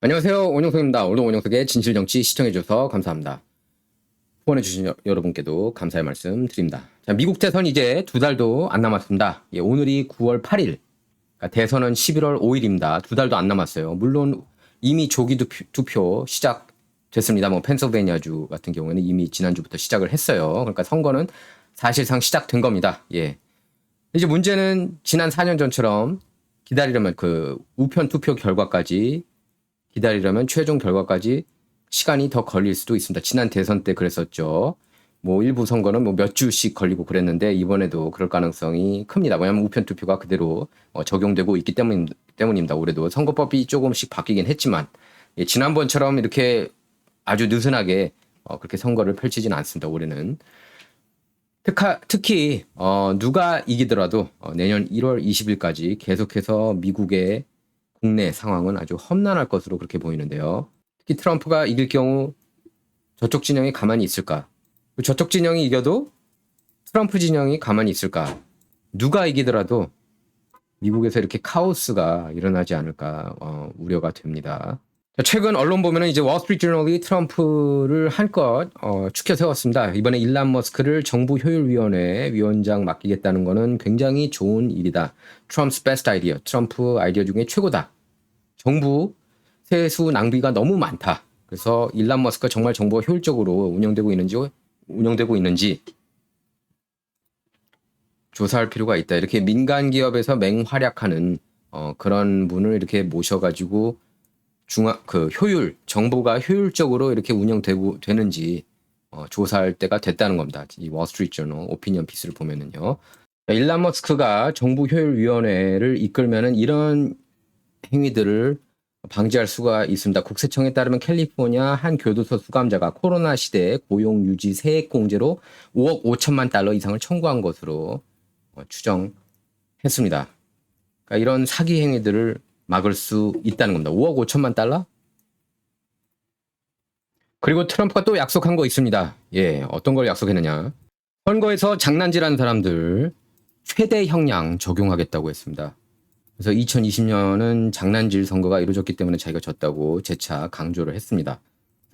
안녕하세요. 원영석입니다. 오늘도 원영석의 진실정치 시청해주셔서 감사합니다. 후원해주신 여러분께도 감사의 말씀 드립니다. 자, 미국 대선 이제 2달도 안 남았습니다. 예, 오늘이 9월 8일. 그러니까 대선은 11월 5일입니다. 2달도 안 남았어요. 물론 이미 조기 투표 시작됐습니다. 뭐 펜실베니아주 같은 경우에는 이미 지난주부터 시작을 했어요. 그러니까 선거는 사실상 시작된 겁니다. 예. 이제 문제는 지난 4년 전처럼 기다리려면 그 우편 투표 결과까지 기다리려면 최종 결과까지 시간이 더 걸릴 수도 있습니다. 지난 대선 때 그랬었죠. 뭐 일부 선거는 뭐 몇 주씩 걸리고 그랬는데 이번에도 그럴 가능성이 큽니다. 왜냐하면 우편 투표가 그대로 적용되고 있기 때문입니다. 올해도 선거법이 조금씩 바뀌긴 했지만 예, 지난번처럼 이렇게 아주 느슨하게 그렇게 선거를 펼치지는 않습니다. 올해는. 특히 누가 이기더라도 내년 1월 20일까지 계속해서 미국의 국내 상황은 아주 험난할 것으로 그렇게 보이는데요. 특히 트럼프가 이길 경우 저쪽 진영이 가만히 있을까? 저쪽 진영이 이겨도 트럼프 진영이 가만히 있을까? 누가 이기더라도 미국에서 이렇게 카오스가 일어나지 않을까 우려가 됩니다. 최근 언론 보면은 이제 월스트리트저널이 트럼프를 한껏 추켜 세웠습니다. 이번에 일론 머스크를 정부 효율위원회 위원장 맡기겠다는 거는 굉장히 좋은 일이다. 트럼프's best idea. 트럼프 아이디어 중에 최고다. 정부 세수 낭비가 너무 많다. 그래서 일론 머스크가 정말 정부가 효율적으로 운영되고 있는지 조사할 필요가 있다. 이렇게 민간 기업에서 맹활약하는 그런 분을 이렇게 모셔가지고 정부가 효율적으로 이렇게 운영되고 되는지 조사할 때가 됐다는 겁니다. 이 월스트리트저널 오피니언 피스를 보면은요. 일론 머스크가 정부 효율위원회를 이끌면은 이런 행위들을 방지할 수가 있습니다. 국세청에 따르면 캘리포니아 한 교도소 수감자가 코로나 시대에 고용 유지 세액 공제로 5억 5천만 달러 이상을 청구한 것으로 추정했습니다. 그러니까 이런 사기 행위들을 막을 수 있다는 겁니다. 5억 5천만 달러? 그리고 트럼프가 또 약속한 거 있습니다. 예, 어떤 걸 약속했느냐. 선거에서 장난질한 사람들 최대 형량 적용하겠다고 했습니다. 그래서 2020년은 장난질 선거가 이루어졌기 때문에 자기가 졌다고 재차 강조를 했습니다.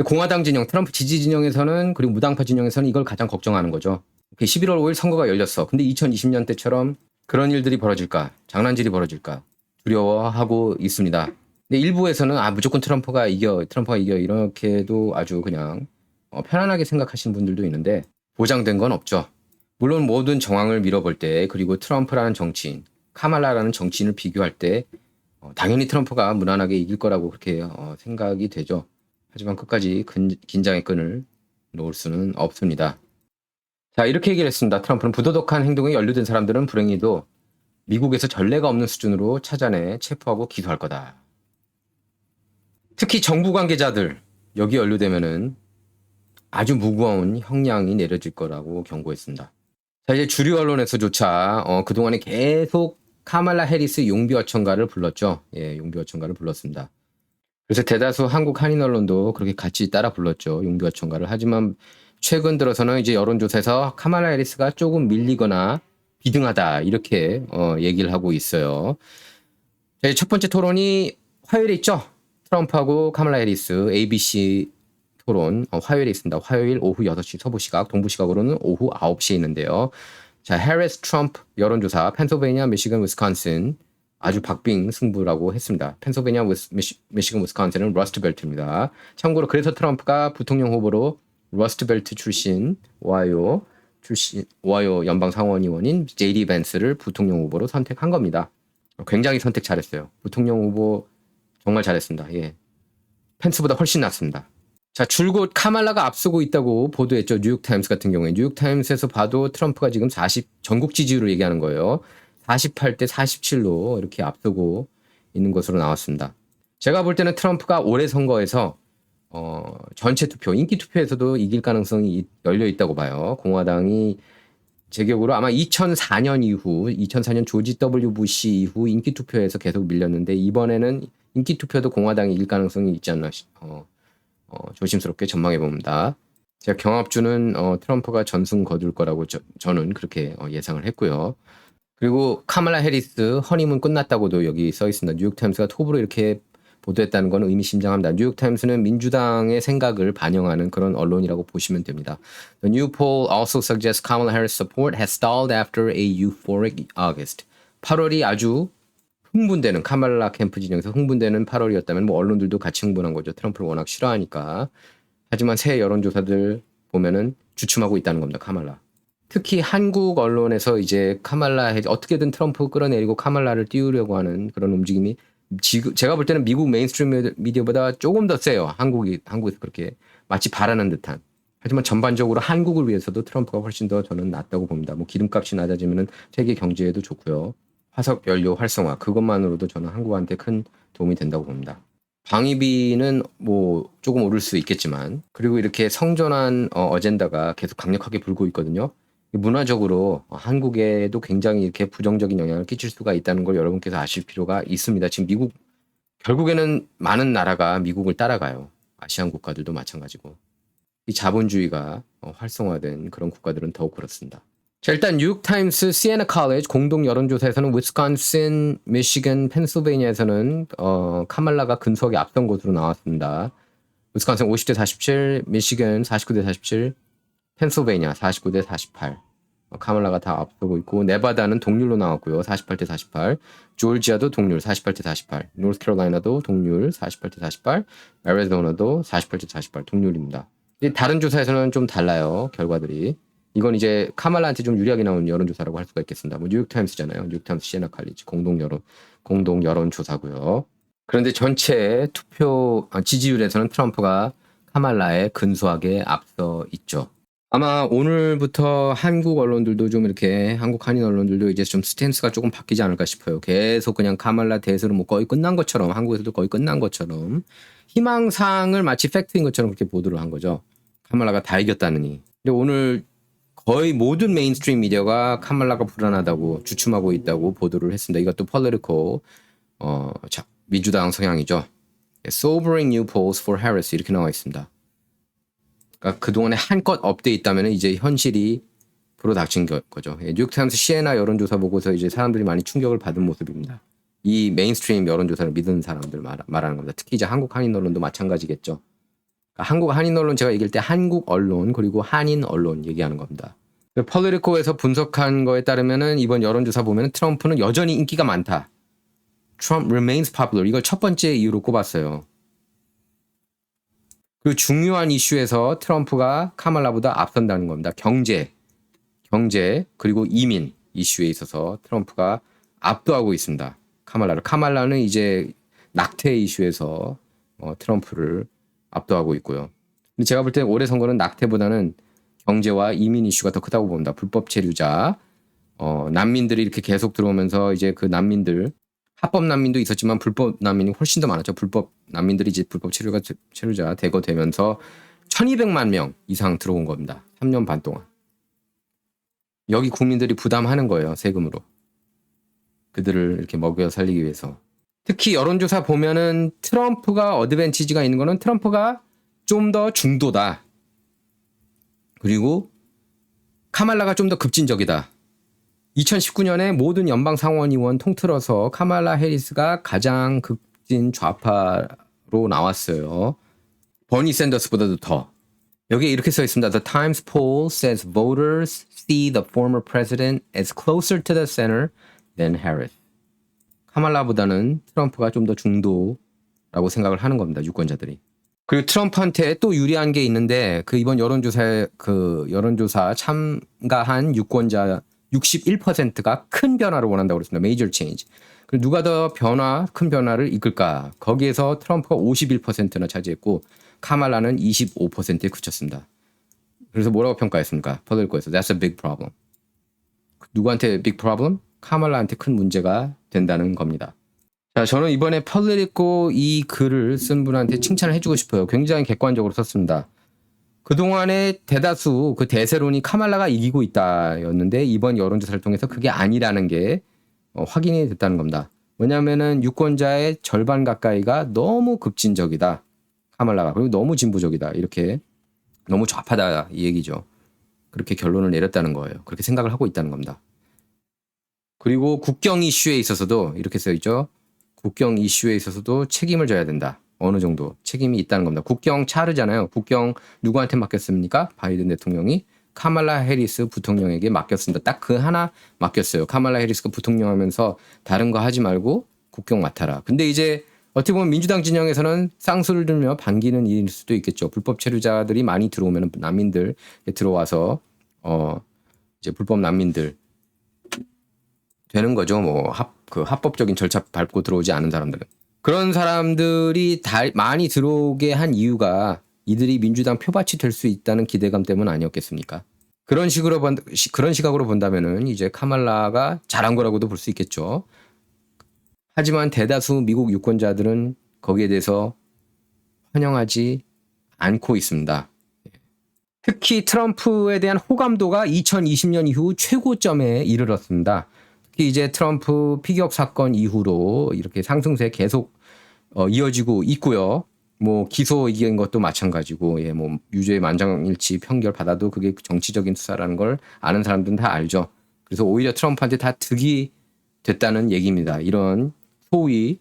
공화당 진영, 트럼프 지지 진영에서는 그리고 무당파 진영에서는 이걸 가장 걱정하는 거죠. 11월 5일 선거가 열렸어. 근데 2020년 때처럼 그런 일들이 벌어질까? 장난질이 벌어질까? 두려워하고 있습니다. 근데 일부에서는 무조건 트럼프가 이겨 이렇게도 아주 그냥 편안하게 생각하시는 분들도 있는데 보장된 건 없죠. 물론 모든 정황을 밀어볼 때 그리고 트럼프라는 정치인, 카말라라는 정치인을 비교할 때 당연히 트럼프가 무난하게 이길 거라고 그렇게 생각이 되죠. 하지만 끝까지 긴장의 끈을 놓을 수는 없습니다. 자, 이렇게 얘기를 했습니다. 트럼프는 부도덕한 행동에 연루된 사람들은 불행히도 미국에서 전례가 없는 수준으로 찾아내 체포하고 기소할 거다. 특히 정부 관계자들 여기 연루되면은 아주 무거운 형량이 내려질 거라고 경고했습니다. 자, 이제 주류 언론에서조차 그동안에 계속 카말라 해리스 용비어천가를 불렀죠. 예, 용비어천가를 불렀습니다. 그래서 대다수 한국 한인 언론도 그렇게 같이 따라 불렀죠. 용비어천가를. 하지만 최근 들어서는 이제 여론조사에서 카말라 해리스가 조금 밀리거나 비등하다 이렇게 얘기를 하고 있어요. 자, 첫 번째 토론이 화요일에 있죠. 트럼프하고 카말라 해리스 ABC 토론 화요일에 있습니다. 화요일 오후 6시 서부 시각, 동부 시각으로는 오후 9시에 있는데요. 자, 해리스 트럼프 여론조사 펜실베니아, 미시건, 위스콘신 아주 박빙 승부라고 했습니다. 펜실베니아, 미시건, 위스콘신은 러스트벨트입니다. 참고로 그래서 트럼프가 부통령 후보로 러스트벨트 출신 오하이오 연방 상원의원인 JD 벤스를 부통령 후보로 선택한 겁니다. 굉장히 선택 잘했어요. 부통령 후보 정말 잘했습니다. 예. 펜스보다 훨씬 낫습니다. 자, 줄곧 카말라가 앞서고 있다고 보도했죠. 뉴욕타임스 같은 경우에. 뉴욕타임스에서 봐도 트럼프가 지금 전국 지지율을 얘기하는 거예요. 48대 47로 이렇게 앞서고 있는 것으로 나왔습니다. 제가 볼 때는 트럼프가 올해 선거에서 전체 투표, 인기 투표에서도 이길 가능성이 열려 있다고 봐요. 공화당이 제 기억으로 아마 2004년 조지 W 부시 이후 인기 투표에서 계속 밀렸는데 이번에는 인기 투표도 공화당이 이길 가능성이 있지 않나 조심스럽게 전망해 봅니다. 제가 경합주는 트럼프가 전승 거둘 거라고 저는 그렇게 예상을 했고요. 그리고 카말라 해리스 허니문 끝났다고도 여기 써 있습니다. 뉴욕타임스가 톱으로 이렇게 보도했다는 건 의미심장합니다. 뉴욕타임스는 민주당의 생각을 반영하는 그런 언론이라고 보시면 됩니다. The new poll also suggests Kamala Harris' support has stalled after a euphoric August. 8월이 아주 흥분되는 카말라 캠프 진영에서 흥분되는 8월이었다면 뭐 언론들도 같이 흥분한 거죠. 트럼프를 워낙 싫어하니까. 하지만 새 여론조사들 보면은 주춤하고 있다는 겁니다. 카말라. 특히 한국 언론에서 이제 카말라 어떻게든 트럼프 끌어내리고 카말라를 띄우려고 하는 그런 움직임이 지금 제가 볼 때는 미국 메인스트림 미디어보다 조금 더 세요. 한국에서 그렇게 마치 바라는 듯한. 하지만 전반적으로 한국을 위해서도 트럼프가 훨씬 더 저는 낫다고 봅니다. 뭐 기름값이 낮아지면은 세계 경제에도 좋고요. 화석 연료 활성화 그것만으로도 저는 한국한테 큰 도움이 된다고 봅니다. 방위비는 뭐 조금 오를 수 있겠지만 그리고 이렇게 성전환 어젠다가 계속 강력하게 불고 있거든요. 문화적으로 한국에도 굉장히 이렇게 부정적인 영향을 끼칠 수가 있다는 걸 여러분께서 아실 필요가 있습니다. 지금 미국 결국에는 많은 나라가 미국을 따라가요. 아시안 국가들도 마찬가지고 이 자본주의가 활성화된 그런 국가들은 더욱 그렇습니다. 자, 일단 뉴욕타임스, 시에나 칼리지 공동 여론조사에서는 위스콘신, 미시건, 펜실베이니아에서는 카말라가 근소하게 앞선 것으로 나왔습니다. 위스콘신 50대 47, 미시건 49대 47, 펜실베이니아 49대 48. 카말라가 다 앞서고 있고 네바다는 동률로 나왔고요. 48대 48. 조지아도 동률 48대 48. 노스캐롤라이나도 동률 48대 48. 애리조나도 48대 48 동률입니다. 다른 조사에서는 좀 달라요. 결과들이. 이건 이제 카말라한테 좀 유리하게 나온 여론조사라고 할 수가 있겠습니다. 뭐 뉴욕타임스잖아요. 뉴욕타임스, 시에나 칼리지 공동 여론조사고요. 그런데 전체 투표 지지율에서는 트럼프가 카말라에 근소하게 앞서 있죠. 아마 오늘부터 한국 언론들도 좀 이렇게 한국 한인 언론들도 이제 좀 스탠스가 조금 바뀌지 않을까 싶어요. 계속 그냥 카말라 대세로 뭐 거의 끝난 것처럼 한국에서도 거의 끝난 것처럼 희망사항을 마치 팩트인 것처럼 그렇게 보도를 한 거죠. 카말라가 다 이겼다느니. 근데 오늘 거의 모든 메인스트림 미디어가 카말라가 불안하다고 주춤하고 있다고 보도를 했습니다. 이것도 폴리티코 민주당 성향이죠. Sobering new polls for Harris 이렇게 나와 있습니다. 그러니까 그동안에 한껏 업데이트하면 이제 현실이 불어닥친 거죠. 뉴욕타임스 시에나 여론조사 보고서 이제 사람들이 많이 충격을 받은 모습입니다. 이 메인스트림 여론조사를 믿은 사람들 말하는 겁니다. 특히 이제 한국 한인 언론도 마찬가지겠죠. 그러니까 한국 한인 언론 제가 얘기할 때 한국 언론 그리고 한인 언론 얘기하는 겁니다. 폴리티코에서 분석한 거에 따르면은 이번 여론조사 보면은 트럼프는 여전히 인기가 많다. Trump remains popular. 이걸 첫 번째 이유로 꼽았어요. 그 중요한 이슈에서 트럼프가 카말라보다 앞선다는 겁니다. 경제 그리고 이민 이슈에 있어서 트럼프가 압도하고 있습니다. 카말라는 이제 낙태 이슈에서 트럼프를 압도하고 있고요. 근데 제가 볼 때 올해 선거는 낙태보다는 경제와 이민 이슈가 더 크다고 봅니다. 불법 체류자, 난민들이 이렇게 계속 들어오면서 이제 그 난민들 합법 난민도 있었지만 불법 난민이 훨씬 더 많았죠. 불법 난민들이 이제 불법 체류자 대거되면서 1200만 명 이상 들어온 겁니다. 3년 반 동안. 여기 국민들이 부담하는 거예요. 세금으로. 그들을 이렇게 먹여 살리기 위해서. 특히 여론조사 보면은 트럼프가 어드밴티지가 있는 거는 트럼프가 좀 더 중도다. 그리고 카말라가 좀 더 급진적이다. 2019년에 모든 연방 상원의원 통틀어서 카말라 해리스가 가장 급진 좌파로 나왔어요. 버니 샌더스보다도 더. 여기에 이렇게 써 있습니다. The Times poll says voters see the former president as closer to the center than Harris. 카말라보다는 트럼프가 좀 더 중도라고 생각을 하는 겁니다. 유권자들이. 그리고 트럼프한테 또 유리한 게 있는데 그 이번 여론조사 참가한 유권자 61%가 큰 변화를 원한다고 그랬습니다. Major change. 그리고 누가 더 큰 변화를 이끌까? 거기에서 트럼프가 51%나 차지했고 카말라는 25%에 그쳤습니다. 그래서 뭐라고 평가했습니까? 폴리티코에서 That's a big problem. 누구한테 big problem? 카말라한테 큰 문제가 된다는 겁니다. 자, 저는 이번에 폴리티코 이 글을 쓴 분한테 칭찬을 해주고 싶어요. 굉장히 객관적으로 썼습니다. 그동안의 대다수 그 대세론이 카말라가 이기고 있다였는데 이번 여론조사를 통해서 그게 아니라는 게 확인이 됐다는 겁니다. 왜냐하면은 유권자의 절반 가까이가 너무 급진적이다. 카말라가. 그리고 너무 진보적이다. 이렇게 너무 좌파다 이 얘기죠. 그렇게 결론을 내렸다는 거예요. 그렇게 생각을 하고 있다는 겁니다. 그리고 국경 이슈에 있어서도 이렇게 써 있죠. 국경 이슈에 있어서도 책임을 져야 된다. 어느 정도 책임이 있다는 겁니다. 국경 차르잖아요. 국경 누구한테 맡겼습니까? 바이든 대통령이 카말라 해리스 부통령에게 맡겼습니다. 딱 그 하나 맡겼어요. 카말라 해리스가 부통령 하면서 다른 거 하지 말고 국경 맡아라. 근데 이제 어떻게 보면 민주당 진영에서는 쌍수를 들며 반기는 일일 수도 있겠죠. 불법 체류자들이 많이 들어오면 난민들 들어와서 이제 불법 난민들 되는 거죠. 뭐 합법적인 절차 밟고 들어오지 않은 사람들은. 그런 사람들이 많이 들어오게 한 이유가 이들이 민주당 표밭이 될 수 있다는 기대감 때문 아니었겠습니까? 그런 시각으로 본다면은 이제 카말라가 잘한 거라고도 볼 수 있겠죠. 하지만 대다수 미국 유권자들은 거기에 대해서 환영하지 않고 있습니다. 특히 트럼프에 대한 호감도가 2020년 이후 최고점에 이르렀습니다. 특히 이제 트럼프 피격 사건 이후로 이렇게 상승세 계속 이어지고 있고요. 뭐 기소 이긴 것도 마찬가지고, 예, 뭐 유죄 만장일치 판결 받아도 그게 정치적인 수사라는 걸 아는 사람들은 다 알죠. 그래서 오히려 트럼프한테 다 득이 됐다는 얘기입니다. 이런 소위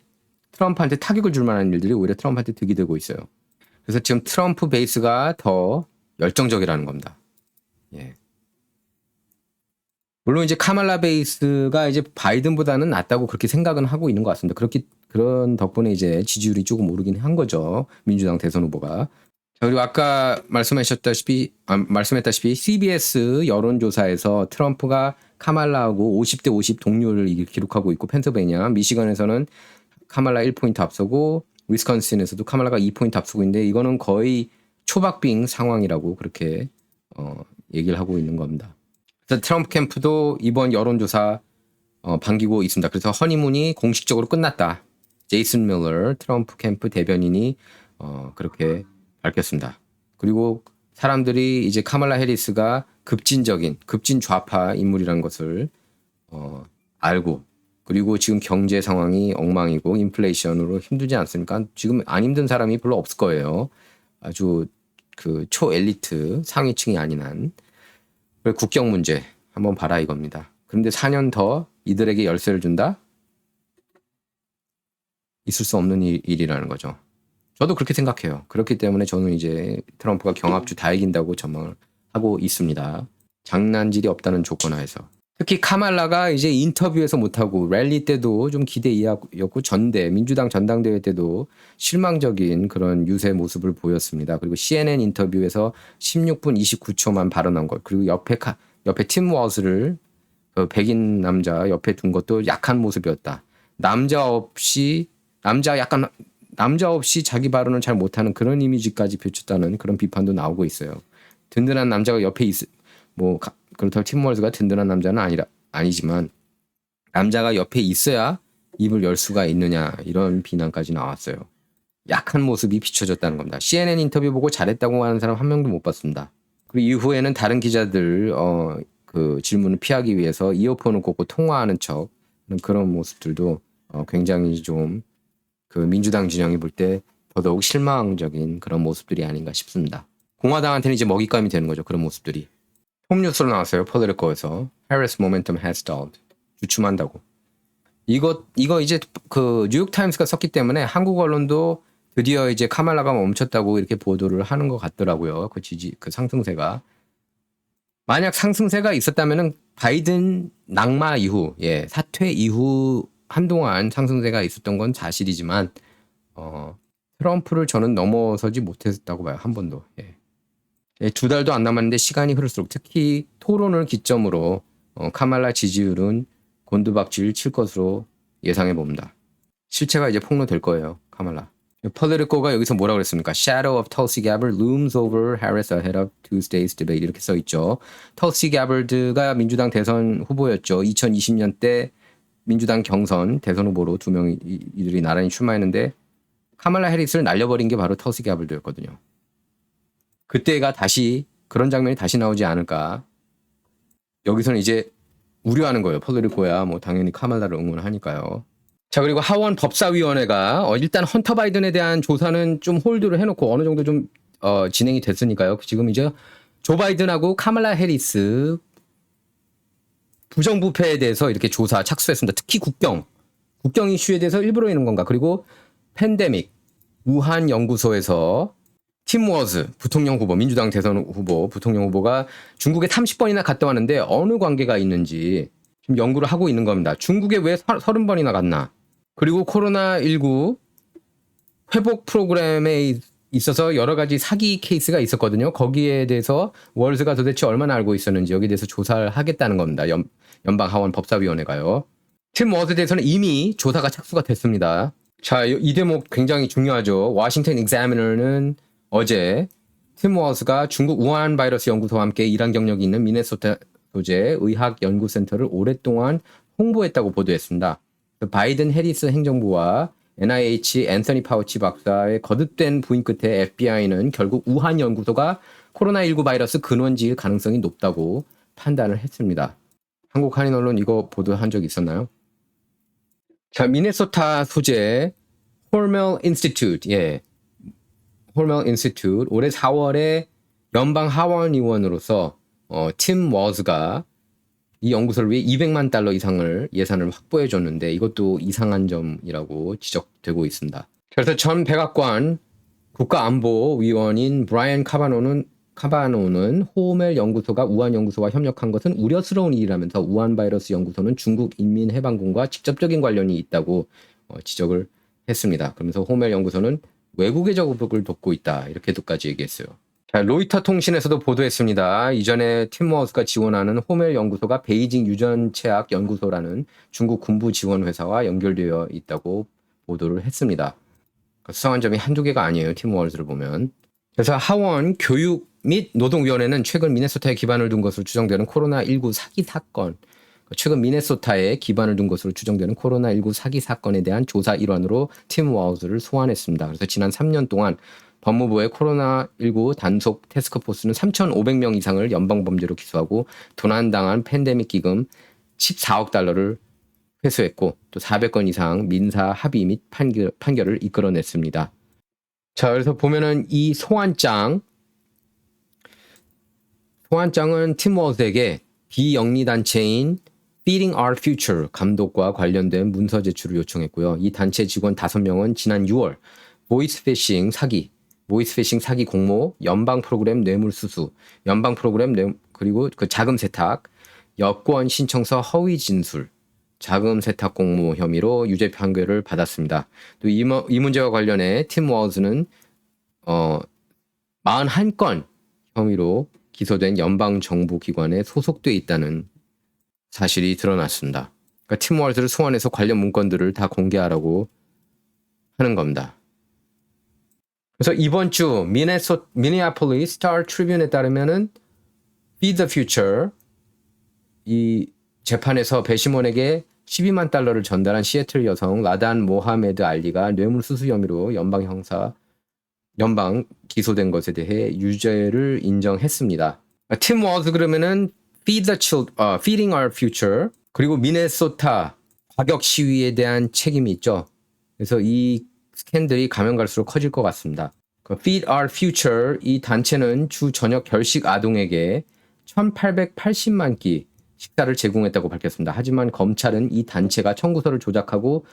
트럼프한테 타격을 줄 만한 일들이 오히려 트럼프한테 득이 되고 있어요. 그래서 지금 트럼프 베이스가 더 열정적이라는 겁니다. 예. 물론 이제 카말라 베이스가 이제 바이든보다는 낫다고 그렇게 생각은 하고 있는 것 같습니다. 그런 덕분에 이제 지지율이 조금 오르긴 한 거죠. 민주당 대선 후보가. 자, 그리고 아까 말씀했다시피 CBS 여론조사에서 트럼프가 카말라하고 50대 50 동률을 기록하고 있고, 펜실베니아, 미시건에서는 카말라 1포인트 앞서고, 위스콘신에서도 카말라가 2포인트 앞서고 있는데, 이거는 거의 초박빙 상황이라고 그렇게 얘기를 하고 있는 겁니다. 그래서 트럼프 캠프도 이번 여론조사 반기고 있습니다. 그래서 허니문이 공식적으로 끝났다. 제이슨 밀러 트럼프 캠프 대변인이 그렇게 밝혔습니다. 그리고 사람들이 이제 카말라 해리스가 급진 좌파 인물이라는 것을 알고, 그리고 지금 경제 상황이 엉망이고 인플레이션으로 힘들지 않습니까? 지금 안 힘든 사람이 별로 없을 거예요. 아주 그 초엘리트 상위층이 아닌 한. 국경 문제 한번 봐라 이겁니다. 그런데 4년 더 이들에게 열쇠를 준다? 있을 수 없는 일이라는 거죠. 저도 그렇게 생각해요. 그렇기 때문에 저는 이제 트럼프가 경합주 다 이긴다고 전망을 하고 있습니다. 장난질이 없다는 조건 하에서. 특히 카말라가 이제 인터뷰에서 못하고 랠리 때도 좀 기대 이하였고, 민주당 전당대회 때도 실망적인 그런 유세 모습을 보였습니다. 그리고 CNN 인터뷰에서 16분 29초만 발언한 것, 그리고 옆에 팀 워즈를 백인 남자 옆에 둔 것도 약한 모습이었다. 남자 없이 자기 발언을 잘 못하는 그런 이미지까지 비쳤다는 그런 비판도 나오고 있어요. 든든한 남자가 옆에 그렇다고 팀 워즈가 든든한 남자는 아니지만 남자가 옆에 있어야 입을 열 수가 있느냐, 이런 비난까지 나왔어요. 약한 모습이 비춰졌다는 겁니다. CNN 인터뷰 보고 잘했다고 하는 사람 한 명도 못 봤습니다. 그리고 이후에는 다른 기자들 그 질문을 피하기 위해서 이어폰을 꽂고 통화하는 척, 그런 모습들도 굉장히 좀 그 민주당 진영이 볼 때 더더욱 실망적인 그런 모습들이 아닌가 싶습니다. 공화당한테는 이제 먹잇감이 되는 거죠, 그런 모습들이. 홈뉴스로 나왔어요. 폴리티코에서 Harris momentum has stalled. 주춤한다고. 이거 이제 그 뉴욕 타임스가 썼기 때문에 한국 언론도 드디어 이제 카말라가 멈췄다고 이렇게 보도를 하는 것 같더라고요. 그 상승세가. 만약 상승세가 있었다면은 바이든 낙마 이후, 사퇴 이후 한동안 상승세가 있었던 건 사실이지만 트럼프를 저는 넘어서지 못했다고 봐요. 한 번도. 2달도 안 남았는데 시간이 흐를수록, 특히 토론을 기점으로 카말라 지지율은 곤두박질 칠 것으로 예상해 봅니다. 실체가 이제 폭로될 거예요, 카말라. 폴리티코가 여기서 뭐라고 그랬습니까? Shadow of Tulsi Gabbard looms over Harris ahead of Tuesday's debate. 이렇게 써 있죠. Tulsi Gabbard가 민주당 대선 후보였죠. 2020년 때 민주당 경선 대선 후보로 두 명이 이들이 나란히 출마했는데 카말라 해리스를 날려버린 게 바로 Tulsi Gabbard였거든요. 그때가 그런 장면이 다시 나오지 않을까. 여기서는 이제 우려하는 거예요. 폴리티코야 뭐 당연히 카말라를 응원하니까요. 자, 그리고 하원 법사위원회가 일단 헌터 바이든에 대한 조사는 좀 홀드를 해놓고 어느 정도 좀 진행이 됐으니까요. 지금 이제 조 바이든하고 카말라 해리스 부정부패에 대해서 이렇게 조사 착수했습니다. 특히 국경 국경 이슈에 대해서 일부러 있는 건가? 그리고 팬데믹 우한 연구소에서 팀 워즈 부통령 후보, 민주당 대선 후보, 부통령 후보가 중국에 30번이나 갔다 왔는데 어느 관계가 있는지 지금 연구를 하고 있는 겁니다. 중국에 왜 30번이나 갔나? 그리고 코로나19 회복 프로그램에 있어서 여러 가지 사기 케이스가 있었거든요. 거기에 대해서 월즈가 도대체 얼마나 알고 있었는지 여기에 대해서 조사를 하겠다는 겁니다. 연방 하원 법사위원회가요. 팀 워즈에 대해서는 이미 조사가 착수가 됐습니다. 자, 이 대목 굉장히 중요하죠. 워싱턴 익자미너는 어제 팀 워즈가 중국 우한 바이러스 연구소와 함께 일한 경력이 있는 미네소타 소재 의학연구센터를 오랫동안 홍보했다고 보도했습니다. 바이든 해리스 행정부와 NIH 앤서니 파우치 박사의 거듭된 부인 끝에 FBI는 결국 우한 연구소가 코로나19 바이러스 근원지일 가능성이 높다고 판단을 했습니다. 한국 한인 언론 이거 보도한 적 있었나요? 자, 미네소타 소재 홀멜 인스티튜트, 홀멜 인스티튜트 올해 4월에 연방 하원 의원으로서 팀 워즈가 이 연구소를 위해 200만 달러 이상을 예산을 확보해 줬는데 이것도 이상한 점이라고 지적되고 있습니다. 그래서 전 백악관 국가안보위원인 브라이언 카바노는 호멜 연구소가 우한 연구소와 협력한 것은 우려스러운 일이라면서 우한 바이러스 연구소는 중국 인민해방군과 직접적인 관련이 있다고 지적을 했습니다. 그러면서 호멜 연구소는 외국의 적극을 돕고 있다 이렇게도까지 얘기했어요. 자, 로이터 통신에서도 보도했습니다. 이전에 팀 워즈가 지원하는 호멜 연구소가 베이징 유전체학 연구소라는 중국 군부 지원 회사와 연결되어 있다고 보도를 했습니다. 수상한 점이 한두 개가 아니에요. 팀 워즈를 보면. 그래서 하원 교육 및 노동위원회는 최근 미네소타에 기반을 둔 것으로 추정되는 코로나19 사기 사건, 최근 미네소타에 기반을 둔 것으로 추정되는 코로나19 사기 사건에 대한 조사 일환으로 팀 워즈를 소환했습니다. 그래서 지난 3년 동안 법무부의 코로나19 단속 태스크포스는 3,500명 이상을 연방범죄로 기소하고 도난당한 팬데믹 기금 14억 달러를 회수했고 또 400건 이상 민사 합의 및 판결을 이끌어냈습니다. 자, 그래서 보면은 이 소환장은 팀 워즈에게 비영리단체인 Feeding Our Future 감독과 관련된 문서 제출을 요청했고요. 이 단체 직원 5명은 지난 6월 보이스피싱 사기 공모, 연방 프로그램 뇌물수수, 연방 프로그램 그리고 그 자금 세탁, 여권 신청서 허위 진술, 자금 세탁 공모 혐의로 유죄 판결을 받았습니다. 또 이 문제와 관련해 팀 워즈는 41건 혐의로 기소된 연방 정부 기관에 소속돼 있다는 사실이 드러났습니다. 그러니까 팀 워즈를 소환해서 관련 문건들을 다 공개하라고 하는 겁니다. 그래서 이번 주 미니애폴리스 스타 트리뷴에 따르면은 Feed the Future 이 재판에서 배심원에게 12만 달러를 전달한 시애틀 여성 라단 모하메드 알리가 뇌물수수 혐의로 연방 기소된 것에 대해 유죄를 인정했습니다. 팀 워즈 그러면은 Feeding Our Future 그리고 미네소타 과격 시위에 대한 책임이 있죠. 그래서 이 스캔들이 가면 갈수록 커질 것 같습니다. Feed Our Future 이 단체는 주 저녁 결식 아동에게 1,880만 끼 식사를 제공했다고 밝혔습니다. 하지만 검찰은 이 단체가 청구서를 조작하고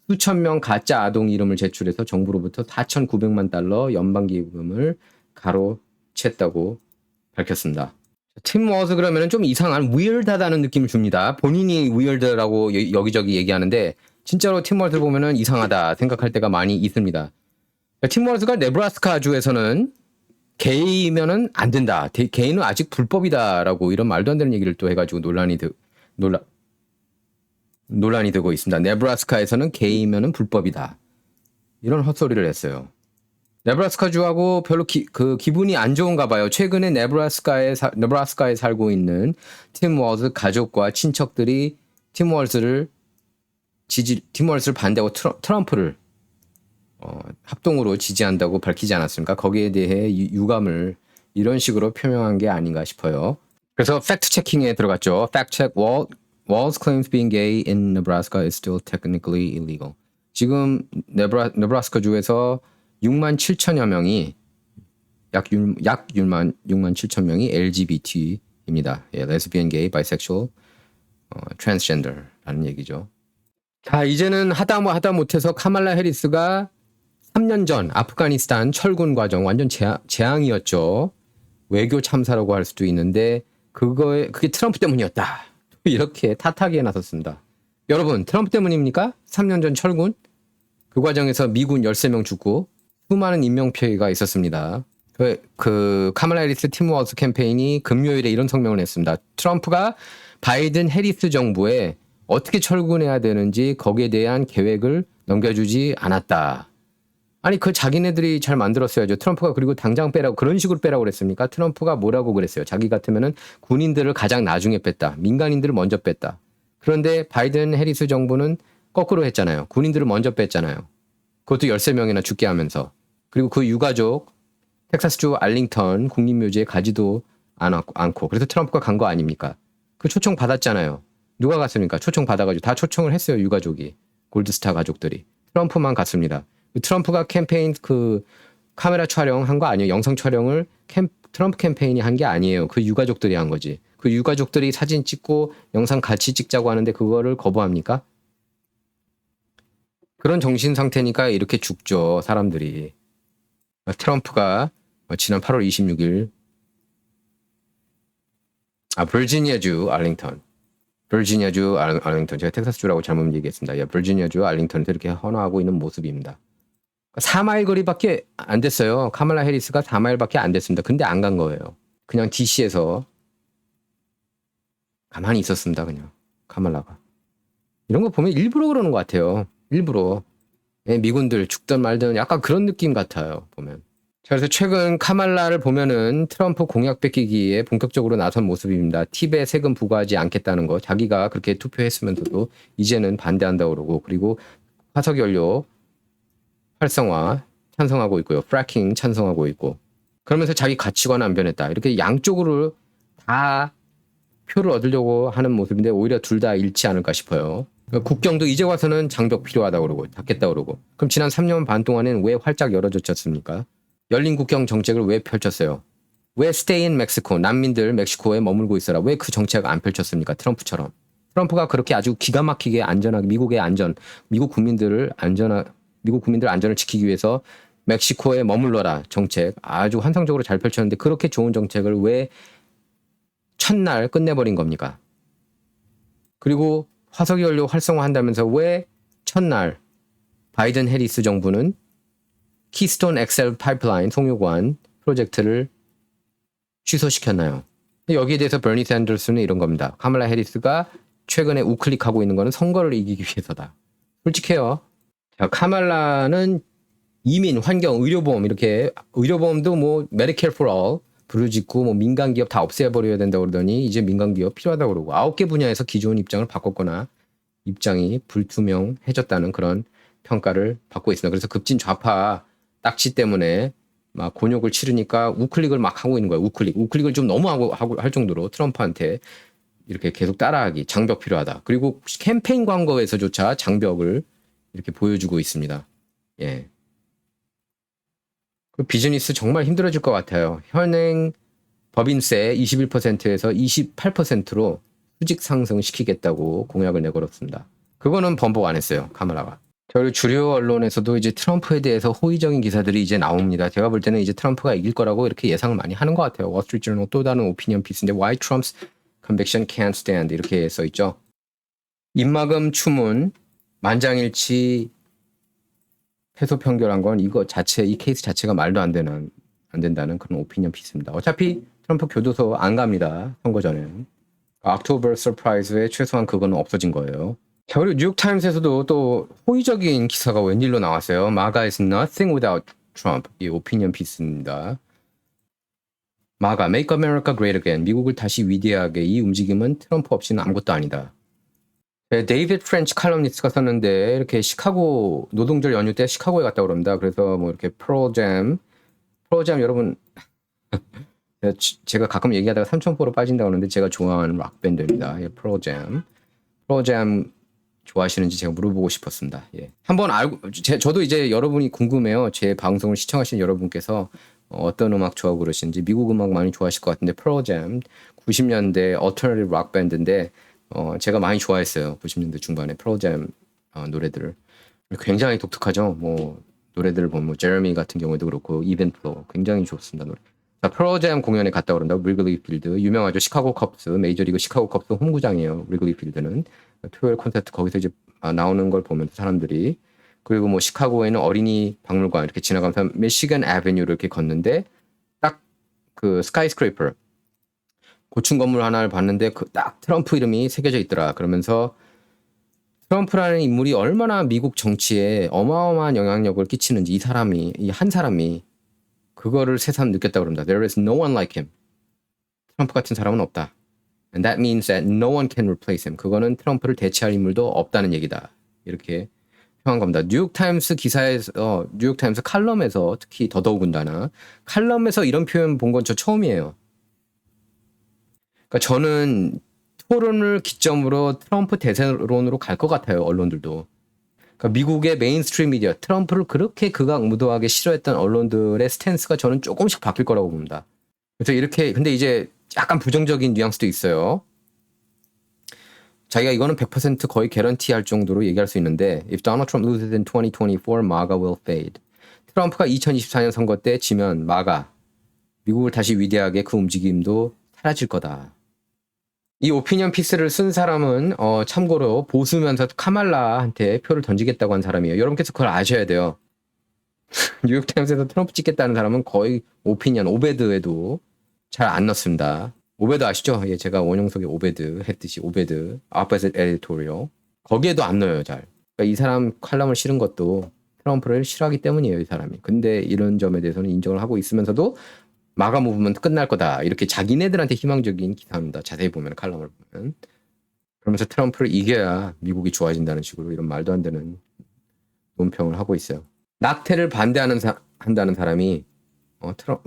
수천 명 가짜 아동 이름을 제출해서 정부로부터 4,900만 달러 연방기금을 가로챘다고 밝혔습니다. 팀 워즈 그러면 좀 이상한 weird하다는 느낌을 줍니다. 본인이 weird라고 여기저기 얘기하는데 진짜로 팀 워즈를 보면은 이상하다 생각할 때가 많이 있습니다. 팀 워즈가 네브라스카 주에서는 게이면은 안 된다. 게이는 아직 불법이다라고 이런 말도 안 되는 얘기를 또 해가지고 논란이 되고 있습니다. 네브라스카에서는 게이면은 불법이다. 이런 헛소리를 했어요. 네브라스카 주하고 별로 기분이 안 좋은가 봐요. 최근에 네브라스카에 살고 있는 팀 워즈 가족과 친척들이 팀 워즈를 반대하고 트럼프를 합동으로 지지한다고 밝히지 않았습니까? 거기에 대해 유감을 이런 식으로 표명한 게 아닌가 싶어요. 그래서 팩트 체킹에 들어갔죠. Fact check: Walz claims being gay in Nebraska is still technically illegal. 지금 네브라스카 주에서 6만 7천여 명이 약 6만 7천 명이 LGBT입니다. 레즈비언, 게이, 바이섹슈얼, 트랜스젠더라는 얘기죠. 자, 이제는 하다 못해서 카말라 해리스가 3년 전 아프가니스탄 철군 과정 완전 재앙이었죠. 외교 참사라고 할 수도 있는데 그게 트럼프 때문이었다. 이렇게 탓하기에 나섰습니다. 여러분, 트럼프 때문입니까? 3년 전 철군? 그 과정에서 미군 13명 죽고 수많은 인명피해가 있었습니다. 그 카말라 해리스 팀워크 캠페인이 금요일에 이런 성명을 냈습니다. 트럼프가 바이든 해리스 정부에 어떻게 철군해야 되는지 거기에 대한 계획을 넘겨주지 않았다. 아니 그 자기네들이 잘 만들었어야죠. 트럼프가 그리고 당장 빼라고 그런 식으로 빼라고 그랬습니까? 트럼프가 뭐라고 그랬어요. 자기 같으면은 군인들을 가장 나중에 뺐다. 민간인들을 먼저 뺐다. 그런데 바이든 해리스 정부는 거꾸로 했잖아요. 군인들을 먼저 뺐잖아요. 그것도 13명이나 죽게 하면서. 그리고 그 유가족 텍사스주 알링턴 국립묘지에 가지도 않고 그래서 트럼프가 간 거 아닙니까? 그 초청 받았잖아요. 누가 갔습니까? 초청 받아가지고 다 초청을 했어요. 유가족이. 골드스타 가족들이. 트럼프만 갔습니다. 트럼프가 캠페인 그 카메라 촬영한 거 아니에요. 영상 촬영을 트럼프 캠페인이 한 게 아니에요. 그 유가족들이 한 거지. 그 유가족들이 사진 찍고 영상 같이 찍자고 하는데 그거를 거부합니까? 그런 정신 상태니까 이렇게 죽죠. 사람들이. 트럼프가 지난 8월 26일 버지니아주 알링턴 제가 텍사스주라고 잘못 얘기했습니다. 버지니아주 알링턴에서 이렇게 헌화하고 있는 모습입니다. 4마일 거리밖에 안 됐어요. 카말라 해리스가 4마일밖에 안 됐습니다. 근데 안 간 거예요. 그냥 DC에서 가만히 있었습니다. 그냥 카말라가. 이런 거 보면 일부러 그러는 것 같아요. 일부러. 미군들 죽든 말든 약간 그런 느낌 같아요. 보면. 자, 그래서 최근 카말라를 보면은 트럼프 공약 뺏기기에 본격적으로 나선 모습입니다. 팁에 세금 부과하지 않겠다는 거. 자기가 그렇게 투표했으면서도 이제는 반대한다고 그러고 그리고 화석연료 활성화 찬성하고 있고요. 프래킹 찬성하고 있고. 그러면서 자기 가치관 안 변했다. 이렇게 양쪽으로 다 표를 얻으려고 하는 모습인데 오히려 둘 다 잃지 않을까 싶어요. 국경도 이제 와서는 장벽 필요하다고 그러고 닫겠다고 그러고. 그럼 지난 3년 반 동안에는 왜 활짝 열어졌습니까? 열린 국경 정책을 왜 펼쳤어요? 왜 stay in Mexico? 난민들 멕시코에 머물고 있어라. 왜 그 정책 안 펼쳤습니까? 트럼프처럼. 트럼프가 그렇게 아주 기가 막히게 안전하게 미국 국민들 안전을 지키기 위해서 멕시코에 머물러라 정책 아주 환상적으로 잘 펼쳤는데 그렇게 좋은 정책을 왜 첫날 끝내버린 겁니까? 그리고 화석연료 활성화한다면서 왜 첫날 바이든 해리스 정부는 키스톤 엑셀 파이프라인 송유관 프로젝트를 취소시켰나요? 여기에 대해서 버니 샌더스는 이런 겁니다. 카말라 해리스가 최근에 우클릭하고 있는 거는 선거를 이기기 위해서다. 솔직해요. 자, 카말라는 이민, 환경, 의료보험 이렇게 의료보험도 뭐 메디케어 for all 부르짖고 뭐 민간기업 다 없애버려야 된다고 그러더니 이제 민간기업 필요하다고 그러고 9개 분야에서 기존 입장을 바꿨거나 입장이 불투명해졌다는 그런 평가를 받고 있습니다. 그래서 급진 좌파 딱지 때문에 막 곤욕을 치르니까 우클릭을 막 하고 있는 거예요. 우클릭을 좀 너무 하고 할 정도로 트럼프한테 이렇게 계속 따라하기 장벽 필요하다. 그리고 캠페인 광고에서조차 장벽을 이렇게 보여주고 있습니다. 예. 그 비즈니스 정말 힘들어질 것 같아요. 현행 법인세 21%에서 28%로 수직 상승시키겠다고 공약을 내걸었습니다. 그거는 번복 안 했어요. 카말라가. 그리고 주류 언론에서도 이제 트럼프에 대해서 호의적인 기사들이 이제 나옵니다. 제가 볼 때는 이제 트럼프가 이길 거라고 이렇게 예상을 많이 하는 것 같아요. 월스트리트저널 또 다른 오피니언 피스인데 Why Trump's conviction can't stand 이렇게 써 있죠. 입막음 추문 만장일치 패소 편결한 건 이 케이스 자체가 말도 안 된다는 그런 오피니언 피스입니다. 어차피 트럼프 교도소 안 갑니다. 선거 전에는. 옥토버 서프라이즈에 최소한 그거는 없어진 거예요. 자, 그리고 뉴욕타임스에서도 또 호의적인 기사가 웬일로 나왔어요. MAGA is nothing without Trump. 이 오피니언 피스입니다. MAGA, Make America Great Again. 미국을 다시 위대하게. 이 움직임은 트럼프 없이는 아무것도 아니다. 데이비드 프렌치 칼럼니스트가 썼는데 이렇게 시카고 노동절 연휴 때 시카고에 갔다 그럽니다. 그래서 뭐 이렇게 프로잼 여러분 제가 가끔 얘기하다가 삼천포로 빠진다고 하는데 제가 좋아하는 락 밴드입니다. 예, 프로잼 좋아하시는지 제가 물어보고 싶었습니다. 예. 한번 저도 이제 여러분이 궁금해요. 제 방송을 시청하시는 여러분께서 어떤 음악 좋아하고 그러시는지 미국 음악 많이 좋아하실 것 같은데 프로잼 90년대 얼터너티브 락 밴드인데 제가 많이 좋아했어요. 90년대 중반에 프로잼 노래들 굉장히 독특하죠. 뭐 노래들 보면 뭐 제레미 같은 경우에도 그렇고 이벤트도 굉장히 좋습니다. 노래. 자, 프로잼 공연에 갔다 그런다. 리글리 필드 유명하죠. 시카고 컵스 메이저리그 시카고 컵스 홈구장이에요. 리글리 필드는 토요일 콘서트 거기서 이제 나오는 걸 보면서 사람들이 그리고 뭐 시카고에는 어린이 박물관 이렇게 지나가면서 미시건 애비뉴를 이렇게 걷는데 딱 그 스카이스크레이퍼 고층 건물 하나를 봤는데 그 딱 트럼프 이름이 새겨져 있더라. 그러면서 트럼프라는 인물이 얼마나 미국 정치에 어마어마한 영향력을 끼치는지 이 한 사람이 그거를 새삼 느꼈다고 그럽니다. There is no one like him. 트럼프 같은 사람은 없다. And that means that no one can replace him. 그거는 트럼프를 대체할 인물도 없다는 얘기다. 이렇게 표현한 겁니다. 뉴욕타임스 기사에서 뉴욕타임스 칼럼에서 특히 더더욱은다나 칼럼에서 이런 표현 본 건 저 처음이에요. 그러니까 저는 토론을 기점으로 트럼프 대세론으로 갈 것 같아요. 언론들도. 그러니까 미국의 메인스트림 미디어 트럼프를 그렇게 극악무도하게 싫어했던 언론들의 스탠스가 저는 조금씩 바뀔 거라고 봅니다. 그래서 이렇게 근데 이제 약간 부정적인 뉘앙스도 있어요. 자기가 이거는 100% 거의 개런티할 정도로 얘기할 수 있는데 If Donald Trump loses in 2024, MAGA will fade. 트럼프가 2024년 선거 때 지면 MAGA, 미국을 다시 위대하게 그 움직임도 사라질 거다. 이 오피니언 피스를 쓴 사람은 참고로 보수면서 카말라한테 표를 던지겠다고 한 사람이에요. 여러분께서 그걸 아셔야 돼요. 뉴욕타임스에서 트럼프 찍겠다는 사람은 거의 오피니언, 오베드에도 잘 안 넣습니다. 오베드 아시죠? 예, 제가 원영 속에 오베드 했듯이 오베드, 아빠의 에디토리얼. 거기에도 안 넣어요, 잘. 그러니까 이 사람 칼럼을 실은 것도 트럼프를 싫어하기 때문이에요, 이 사람이. 근데 이런 점에 대해서는 인정을 하고 있으면서도 마가 무브먼트 끝날 거다. 이렇게 자기네들한테 희망적인 기사입니다. 자세히 보면 칼럼을 보면. 그러면서 트럼프를 이겨야 미국이 좋아진다는 식으로 이런 말도 안 되는 논평을 하고 있어요. 낙태를 반대하는 한다는 사람이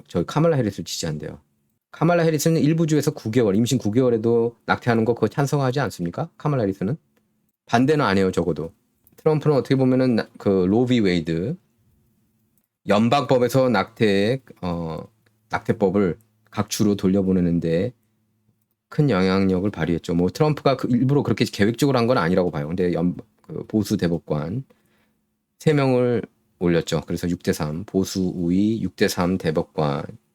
저 카말라 해리스를 지지한대요. 카말라 해리스는 일부 주에서 9개월, 임신 9개월에도 낙태하는 거 그거 찬성하지 않습니까? 카말라 해리스는 반대는 안 해요, 적어도. 트럼프는 어떻게 보면은 그 로비 웨이드 연방법에서 낙태법을 각 주로 돌려보내는데 큰 영향력을 발휘했죠. 뭐 트럼프가 일부러 그렇게 계획적으로 한 건 아니라고 봐요. 근데 그 보수 대법관 3명을 올렸죠. 그래서 6대3 보수 우위 6대3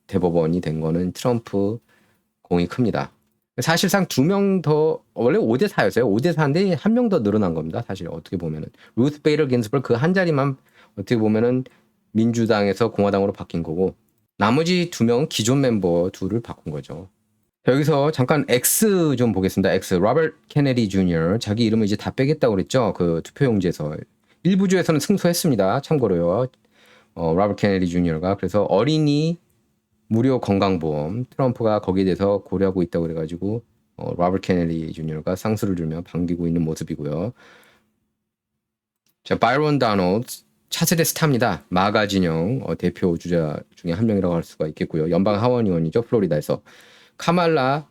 대법원이 된 거는 트럼프 공이 큽니다. 사실상 2명 더 원래 5대4였어요. 5대4인데 1명 더 늘어난 겁니다. 사실 어떻게 보면은 루스 베이터 긴스버그 그 한 자리만 어떻게 보면은 민주당에서 공화당으로 바뀐 거고 나머지 2명 기존 멤버 둘을 바꾼 거죠. 여기서 잠깐 X 좀 보겠습니다. X 로버트 케네디 주니어 자기 이름을 이제 다 빼겠다고 그랬죠. 그 투표용지에서 일부 주에서는 승소했습니다. 참고로요. 로버트 케네디 주니어가 그래서 어린이 무료 건강보험 트럼프가 거기에 대해서 고려하고 있다고 그래가지고 로버트 케네디 주니어가 상수를 들며 반기고 있는 모습이고요. 자, 바이런 다널드 차세대 스타입니다. 마가 진영 대표 주자 중에 한 명이라고 할 수가 있겠고요. 연방 하원 의원이죠. 플로리다에서. 카말라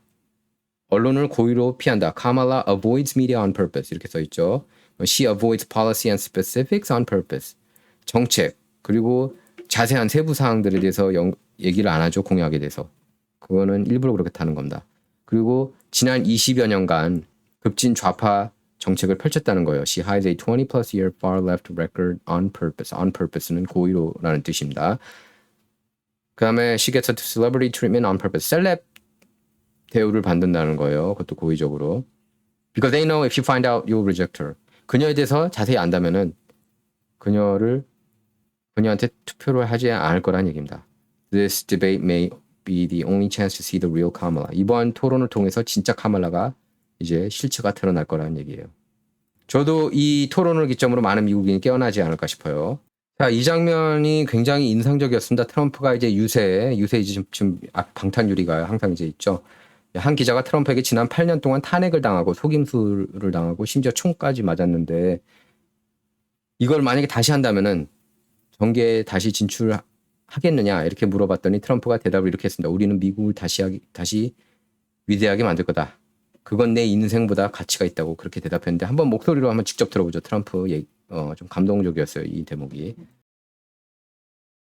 언론을 고의로 피한다. 카말라 avoids media on purpose 이렇게 써 있죠. She avoids policy and specifics on purpose. 정책 그리고 자세한 세부 사항들에 대해서 얘기를 안 하죠. 공약에 대해서. 그거는 일부러 그렇게 타는 겁니다. 그리고 지난 20여 년간 급진 좌파 정책을 펼쳤다는 거예요. She hides a 20 plus year far left record on purpose. On purpose는 고의로라는 뜻입니다. 그 다음에 she gets a celebrity treatment on purpose. 셀럽 대우를 받는다는 거예요. 그것도 고의적으로. Because they know if you find out, you'll reject her. 그녀에 대해서 자세히 안다면은 그녀한테 투표를 하지 않을 거란 얘기입니다. This debate may be the only chance to see the real Kamala. 이번 토론을 통해서 진짜 카말라가 이제 실체가 드러날 거라는 얘기예요. 저도 이 토론을 기점으로 많은 미국인이 깨어나지 않을까 싶어요. 자, 이 장면이 굉장히 인상적이었습니다. 트럼프가 이제 유세 이제 지금 방탄유리가 항상 이제 있죠. 한 기자가 트럼프에게 지난 8년 동안 탄핵을 당하고 속임수를 당하고 심지어 총까지 맞았는데 이걸 만약에 다시 한다면은 정계에 다시 진출하겠느냐 이렇게 물어봤더니 트럼프가 대답을 이렇게 했습니다. 우리는 미국을 다시 위대하게 만들 거다. 그건 내 인생보다 가치가 있다고 그렇게 대답했는데 한번 목소리로 한번 직접 들어보죠. 트럼프 좀 감동적이었어요. 이 대목이.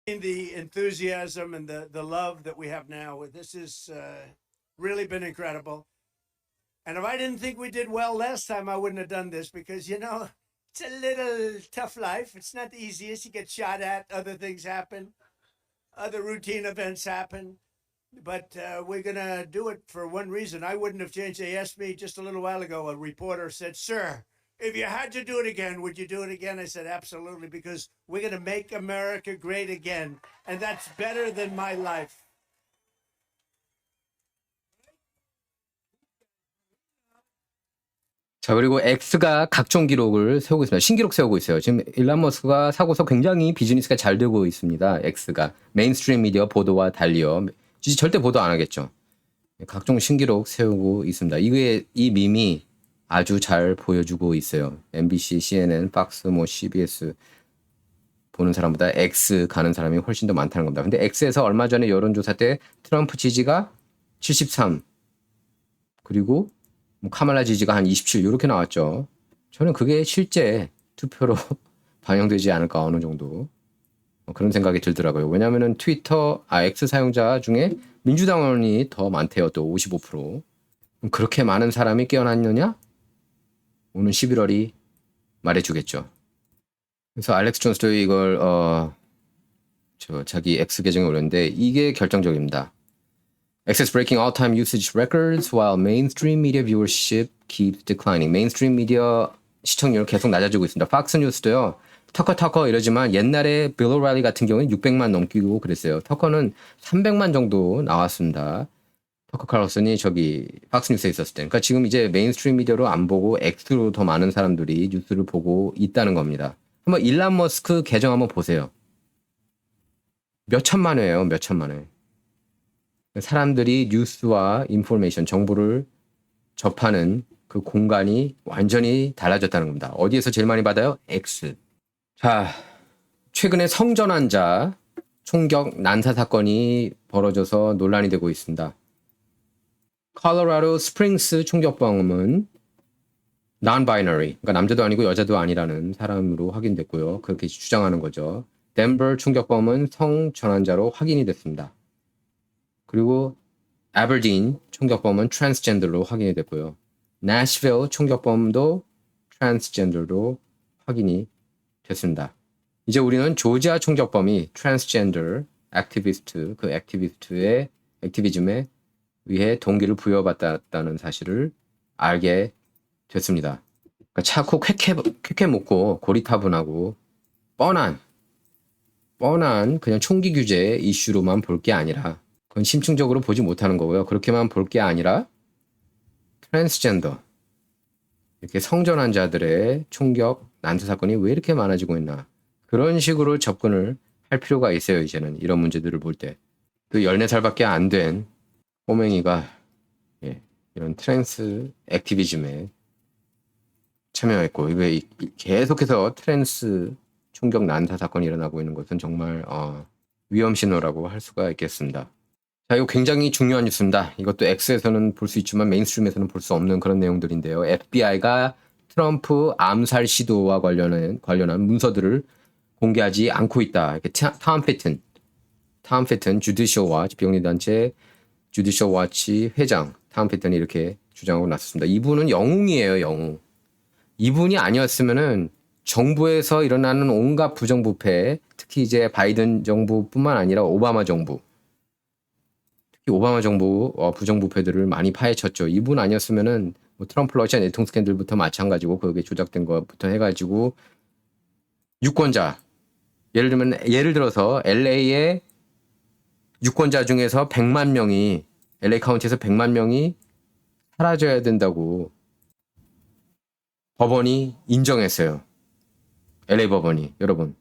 The enthusiasm and the love that we have now, this has really been incredible. And if I didn't think we did well last time, I wouldn't have done this because, it's a little tough life. It's not the easiest. You get shot at, other things happen, other routine events happen. But we're going to do it for one reason. I wouldn't have changed. They asked me just a little while ago, a reporter said, "Sir, if you had to do it again, would you do it again?" I said, "Absolutely, because we're going to make America great again. And that's better than my life." 자, 그리고 X가 각종 기록을 세우고 있습니다. 신기록 세우고 있어요. 지금 일론 머스크가 사고서 굉장히 비즈니스가 잘 되고 있습니다. X가. 메인스트림 미디어 보도와 달리요. 절대 보도 안 하겠죠. 각종 신기록 세우고 있습니다. 이 밈이 아주 잘 보여주고 있어요. MBC, CNN, 박스, CBS 보는 사람보다 X 가는 사람이 훨씬 더 많다는 겁니다. 근데 X에서 얼마 전에 여론조사 때 트럼프 지지가 73, 그리고 카말라 지지가 한 27 이렇게 나왔죠. 저는 그게 실제 투표로 반영되지 않을까 어느 정도 그런 생각이 들더라고요. 왜냐하면 X 사용자 중에 민주당원이 더 많대요. 또 55%. 그렇게 많은 사람이 깨어났느냐? 오는 11월이 말해주겠죠. 그래서 알렉스 존스도 이걸 자기 X 계정에 올렸는데 이게 결정적입니다. X is breaking all-time usage records while mainstream media viewership keeps declining. 메인스트림 미디어 시청률 계속 낮아지고 있습니다. 팍스 뉴스도요. 터커 이러지만 옛날에 빌 오라일리 같은 경우는 600만 넘기고 그랬어요. 터커는 300만 정도 나왔습니다. 터커 칼러슨이 저기 팍스 뉴스에 있었을 때. 그러니까 지금 이제 메인스트림 미디어로 안 보고 X로 더 많은 사람들이 뉴스를 보고 있다는 겁니다. 한번 일론 머스크 계정 한번 보세요. 몇 천만 회예요. 몇 천만 회. 사람들이 뉴스와 인포메이션, 정보를 접하는 그 공간이 완전히 달라졌다는 겁니다. 어디에서 제일 많이 받아요? X. 자, 최근에 성전환자 총격 난사 사건이 벌어져서 논란이 되고 있습니다. 콜로라도 스프링스 총격범은 non-binary, 그러니까 남자도 아니고 여자도 아니라는 사람으로 확인됐고요. 그렇게 주장하는 거죠. 덴버 총격범은 성전환자로 확인이 됐습니다. 그리고 에버딘 총격범은 트랜스젠더로 확인이 됐고요. 내셔빌 총격범도 트랜스젠더로 확인이 됐습니다. 이제 우리는 조지아 총격범이 트랜스젠더 액티비스트, 그 액티비즘에 의해 동기를 부여받았다는 사실을 알게 됐습니다. 그러니까 자꾸 쾌쾌 먹고 고리타분하고 뻔한 그냥 총기 규제 이슈로만 볼 게 아니라 그건 심층적으로 보지 못하는 거고요. 그렇게만 볼 게 아니라 트랜스젠더, 이렇게 성전환자들의 총격, 난사 사건이 왜 이렇게 많아지고 있나. 그런 식으로 접근을 할 필요가 있어요. 이제는 이런 문제들을 볼 때. 그 14살밖에 안 된 꼬맹이가 이런 트랜스 액티비즘에 참여했고, 이게 계속해서 트랜스 총격 난사 사건이 일어나고 있는 것은 정말 위험 신호라고 할 수가 있겠습니다. 자, 이거 굉장히 중요한 뉴스입니다. 이것도 X에서는 볼 수 있지만 메인스트림에서는 볼 수 없는 그런 내용들인데요. FBI가 트럼프 암살 시도와 관련한 문서들을 공개하지 않고 있다. 이렇게 톰 패튼 주디셜 워치 비영리단체 주디셜 워치 회장 톰 패튼이 이렇게 주장하고 나섰습니다. 이분은 영웅이에요, 영웅. 이분이 아니었으면은 정부에서 일어나는 온갖 부정부패, 특히 이제 바이든 정부뿐만 아니라 오바마 정부, 특히 오바마 정부 부정부패들을 많이 파헤쳤죠. 이분 아니었으면은 뭐 트럼프 러시아 내통 스캔들부터 마찬가지고 거기에 조작된 것부터 해가지고 유권자, 예를 들어서 LA의 유권자 중에서 100만 명이 LA 카운티에서 100만 명이 사라져야 된다고 법원이 인정했어요. LA 법원이. 여러분,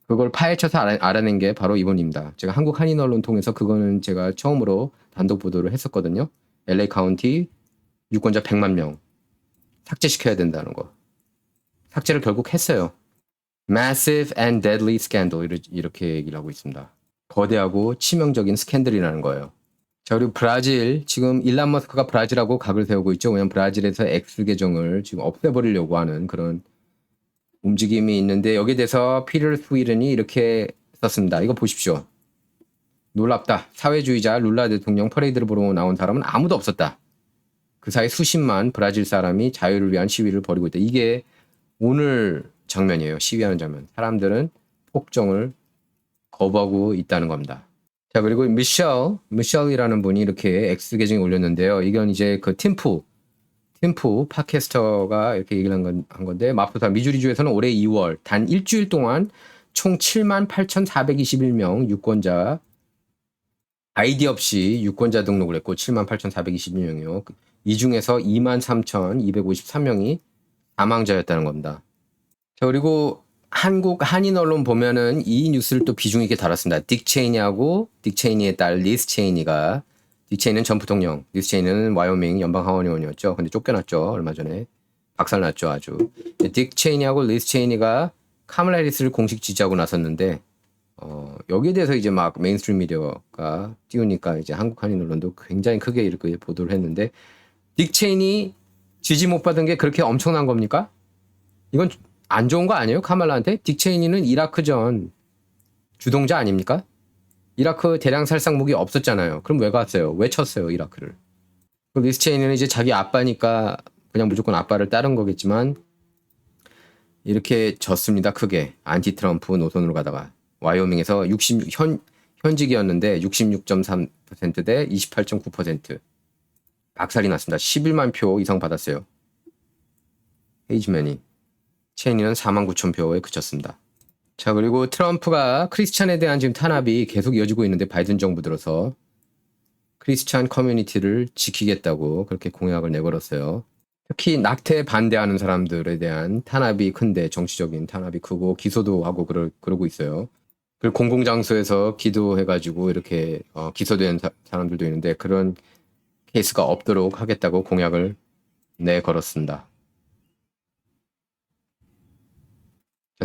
그걸 파헤쳐서 알아낸 게 바로 이번입니다. 제가 한국 한인 언론 통해서 그거는 제가 처음으로 단독 보도를 했었거든요. LA 카운티 유권자 100만 명 삭제시켜야 된다는 거. 삭제를 결국 했어요. Massive and deadly scandal 이렇게 얘기를 하고 있습니다. 거대하고 치명적인 스캔들이라는 거예요. 자, 그리고 브라질, 지금 일론 머스크가 브라질하고 각을 세우고 있죠. 왜냐면 브라질에서 X 계정을 지금 없애버리려고 하는 그런 움직임이 있는데, 여기에 대해서 피터 스위든이 이렇게 썼습니다. 이거 보십시오. 놀랍다. 사회주의자 룰라 대통령 퍼레이드를 보러 나온 사람은 아무도 없었다. 그 사이 수십만 브라질 사람이 자유를 위한 시위를 벌이고 있다. 이게 오늘 장면이에요. 시위하는 장면. 사람들은 폭정을 거부하고 있다는 겁니다. 자, 그리고 미셸이라는 분이 이렇게 X 계정에 올렸는데요. 이건 이제 그 팀프 팟캐스터가 이렇게 얘기를 한 건데, 마포사 미주리주에서는 올해 2월 단 일주일 동안 총 78,421명 유권자, 아이디 없이 유권자 등록을 했고 78,421명이요. 이 중에서 23,253명이 사망자였다는 겁니다. 자, 그리고 한국 한인 언론 보면은 이 뉴스를 또 비중 있게 다뤘습니다. 딕 체이니의 딸 리스 체이니가, 딕 체이니는 전 부통령, 리스 체이니는 와이오밍 연방 하원 의원이었죠. 근데 쫓겨났죠. 얼마 전에 박살났죠, 아주. 딕 체이니하고 리스 체이니가 카멀라 해리스를 공식 지지하고 나섰는데, 여기에 대해서 이제 막 메인스트림 미디어가 띄우니까 이제 한국 한인 언론도 굉장히 크게 이렇게 보도를 했는데, 딕 체이니 지지 못 받은 게 그렇게 엄청난 겁니까? 이건 안 좋은 거 아니에요? 카말라한테? 딕 체이니는 이라크전 주동자 아닙니까? 이라크 대량 살상 무기 없었잖아요. 그럼 왜 갔어요? 왜 쳤어요, 이라크를? 리스 체이니는 이제 자기 아빠니까 그냥 무조건 아빠를 따른 거겠지만 이렇게 졌습니다. 크게. 안티 트럼프 노선으로 가다가 와이오밍에서 현직이었는데 66.3% 대 28.9% 박살이 났습니다. 11만 표 이상 받았어요. 헤이즈맨이. 체인이는 4만 9천 표에 그쳤습니다. 자, 그리고 트럼프가 크리스찬에 대한 지금 탄압이 계속 이어지고 있는데, 바이든 정부 들어서 크리스찬 커뮤니티를 지키겠다고 그렇게 공약을 내걸었어요. 특히 낙태 반대하는 사람들에 대한 탄압이 큰데, 정치적인 탄압이 크고 기소도 하고 그러고 있어요. 그리고 공공장소에서 기도해가지고 이렇게 기소된 사람들도 있는데, 그런 케이스가 없도록 하겠다고 공약을 내걸었습니다.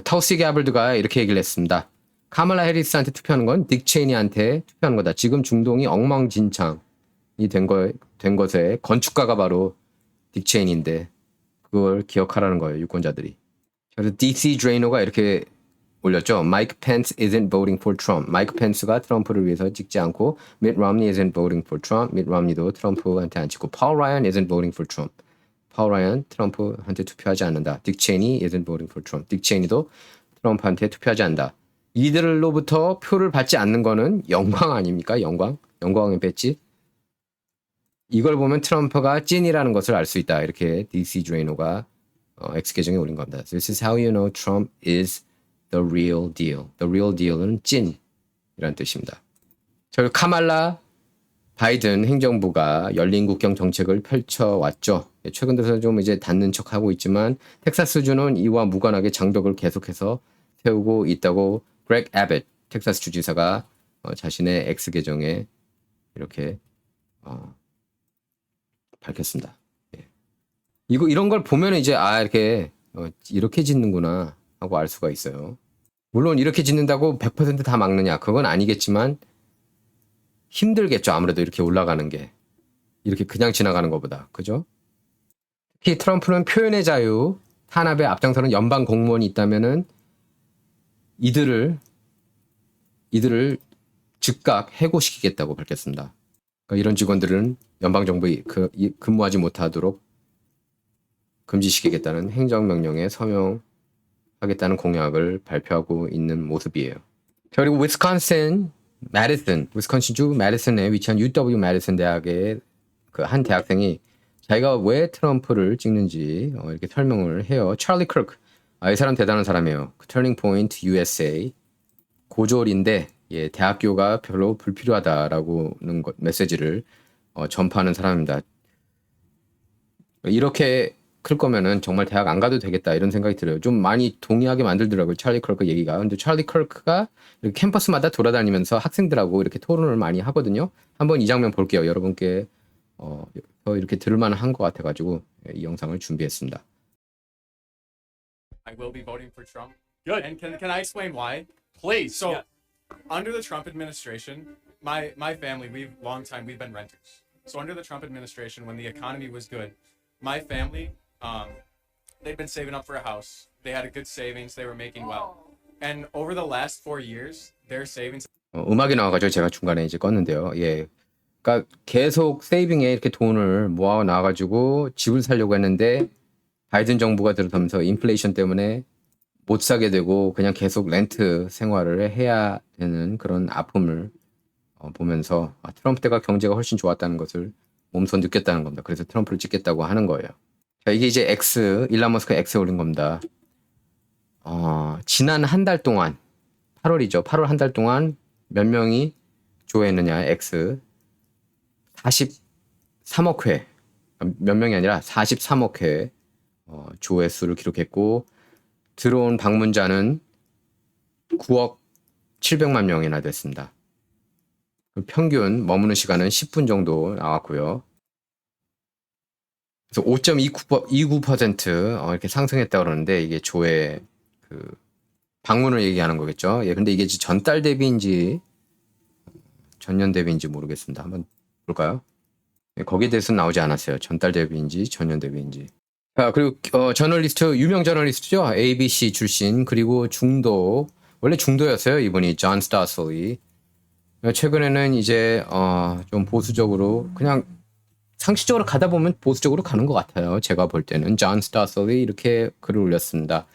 터시 게벌드가 이렇게 얘기를 했습니다. 카멀라 해리스한테 투표하는 건 딕 체이니한테 투표하는 거다. 지금 중동이 엉망진창이 된 것에 건축가가 바로 딕 체이니인데 그걸 기억하라는 거예요, 유권자들이. 그래서 DC 드레이너가 이렇게 올렸죠. Mike Pence isn't voting for Trump. 마이크 펜스가 트럼프를 위해서 찍지 않고, Mitt Romney isn't voting for Trump. 미트 롬니도 트럼프한테 안 찍고, Paul Ryan isn't voting for Trump. 파울 라이언 트럼프한테 투표하지 않는다. 딕 체이니 isn't voting for Trump. 딕 체이니도 트럼프한테 투표하지 않는다. 이들로부터 표를 받지 않는 거는 영광 아닙니까? 영광의 배지. 이걸 보면 트럼프가 찐이라는 것을 알 수 있다. 이렇게 DC 드레이노가 X 계정에 올린 겁니다. This is how you know Trump is the real deal. The real deal은 찐이라는 뜻입니다. 저 카말라 바이든 행정부가 열린 국경 정책을 펼쳐왔죠. 최근 들어서 좀 이제 닫는 척하고 있지만 텍사스주는 이와 무관하게 장벽을 계속해서 세우고 있다고 그렉 애빗 텍사스 주지사가 자신의 X 계정에 이렇게 밝혔습니다. 예. 이런 걸 보면 이제 이렇게 짓는구나 하고 알 수가 있어요. 물론 이렇게 짓는다고 100% 다 막느냐? 그건 아니겠지만 힘들겠죠. 아무래도 이렇게 올라가는 게. 이렇게 그냥 지나가는 것보다. 그죠? 특히 트럼프는 표현의 자유, 탄압에 앞장서는 연방 공무원이 있다면은 이들을 즉각 해고시키겠다고 밝혔습니다. 그러니까 이런 직원들은 연방 정부에 근무하지 못하도록 금지시키겠다는 행정명령에 서명하겠다는 공약을 발표하고 있는 모습이에요. 자, 그리고 위스콘신주 매디슨에 위치한 UW 매디슨 대학의 그 한 대학생이 자기가 왜 트럼프를 찍는지 이렇게 설명을 해요. 찰리 크루크. 이 사람 대단한 사람이에요. 터닝 포인트 USA 고졸인데 대학교가 별로 불필요하다라고는 메시지를 전파하는 사람입니다. 이렇게 클 거면은 정말 대학 안 가도 되겠다 이런 생각이 들어요. 좀 많이 동의하게 만들더라고요. 찰리 크루크 얘기가. 근데 찰리 크루크가 이렇게 캠퍼스마다 돌아다니면서 학생들하고 이렇게 토론을 많이 하거든요. 한번 이 장면 볼게요. 여러분께 더 이렇게 들을만한 것 같아가지고 이 영상을 준비했습니다. I will be voting for Trump. Good. And can I explain why? Please. So, under the Trump administration, my family, we've been renters. So under the Trump administration, when the economy was good, my family, they'd been saving up for a house. They had a good savings. They were making well. And over the last 4 years, their savings. 음악이 나와가지고 제가 중간에 이제 껐는데요. 예. 그러니까 계속 세이빙에 이렇게 돈을 모아 나와가지고 집을 살려고 했는데 바이든 정부가 들어서면서 인플레이션 때문에 못 사게 되고 그냥 계속 렌트 생활을 해야 되는 그런 아픔을 보면서 트럼프 때가 경제가 훨씬 좋았다는 것을 몸소 느꼈다는 겁니다. 그래서 트럼프를 찍겠다고 하는 거예요. 자, 이게 이제 일론 머스크가 X에 올린 겁니다. 지난 한 달 동안 8월이죠. 8월 한 달 동안 몇 명이 조회했느냐 X 43억 회, 몇 명이 아니라 43억 회 조회수를 기록했고 들어온 방문자는 9억 700만 명이나 됐습니다. 평균 머무는 시간은 10분 정도 나왔고요. 그래서 5.29% 이렇게 상승했다고 그러는데 이게 조회 방문을 얘기하는 거겠죠. 예, 근데 이게 전달 대비인지 전년 대비인지 모르겠습니다. 한번 볼까요? 예, 거기에 대해서는 나오지 않았어요. 전달 대비인지 전년 대비인지. 자, 그리고 저널리스트, 유명 저널리스트죠. ABC 출신, 그리고 원래 중도였어요. 이분이 존 스타슬리. 최근에는 이제 좀 보수적으로 그냥 상식적으로 가다 보면 보수적으로 가는 것 같아요. 제가 볼 때는 존 스타슬리 이렇게 글을 올렸습니다.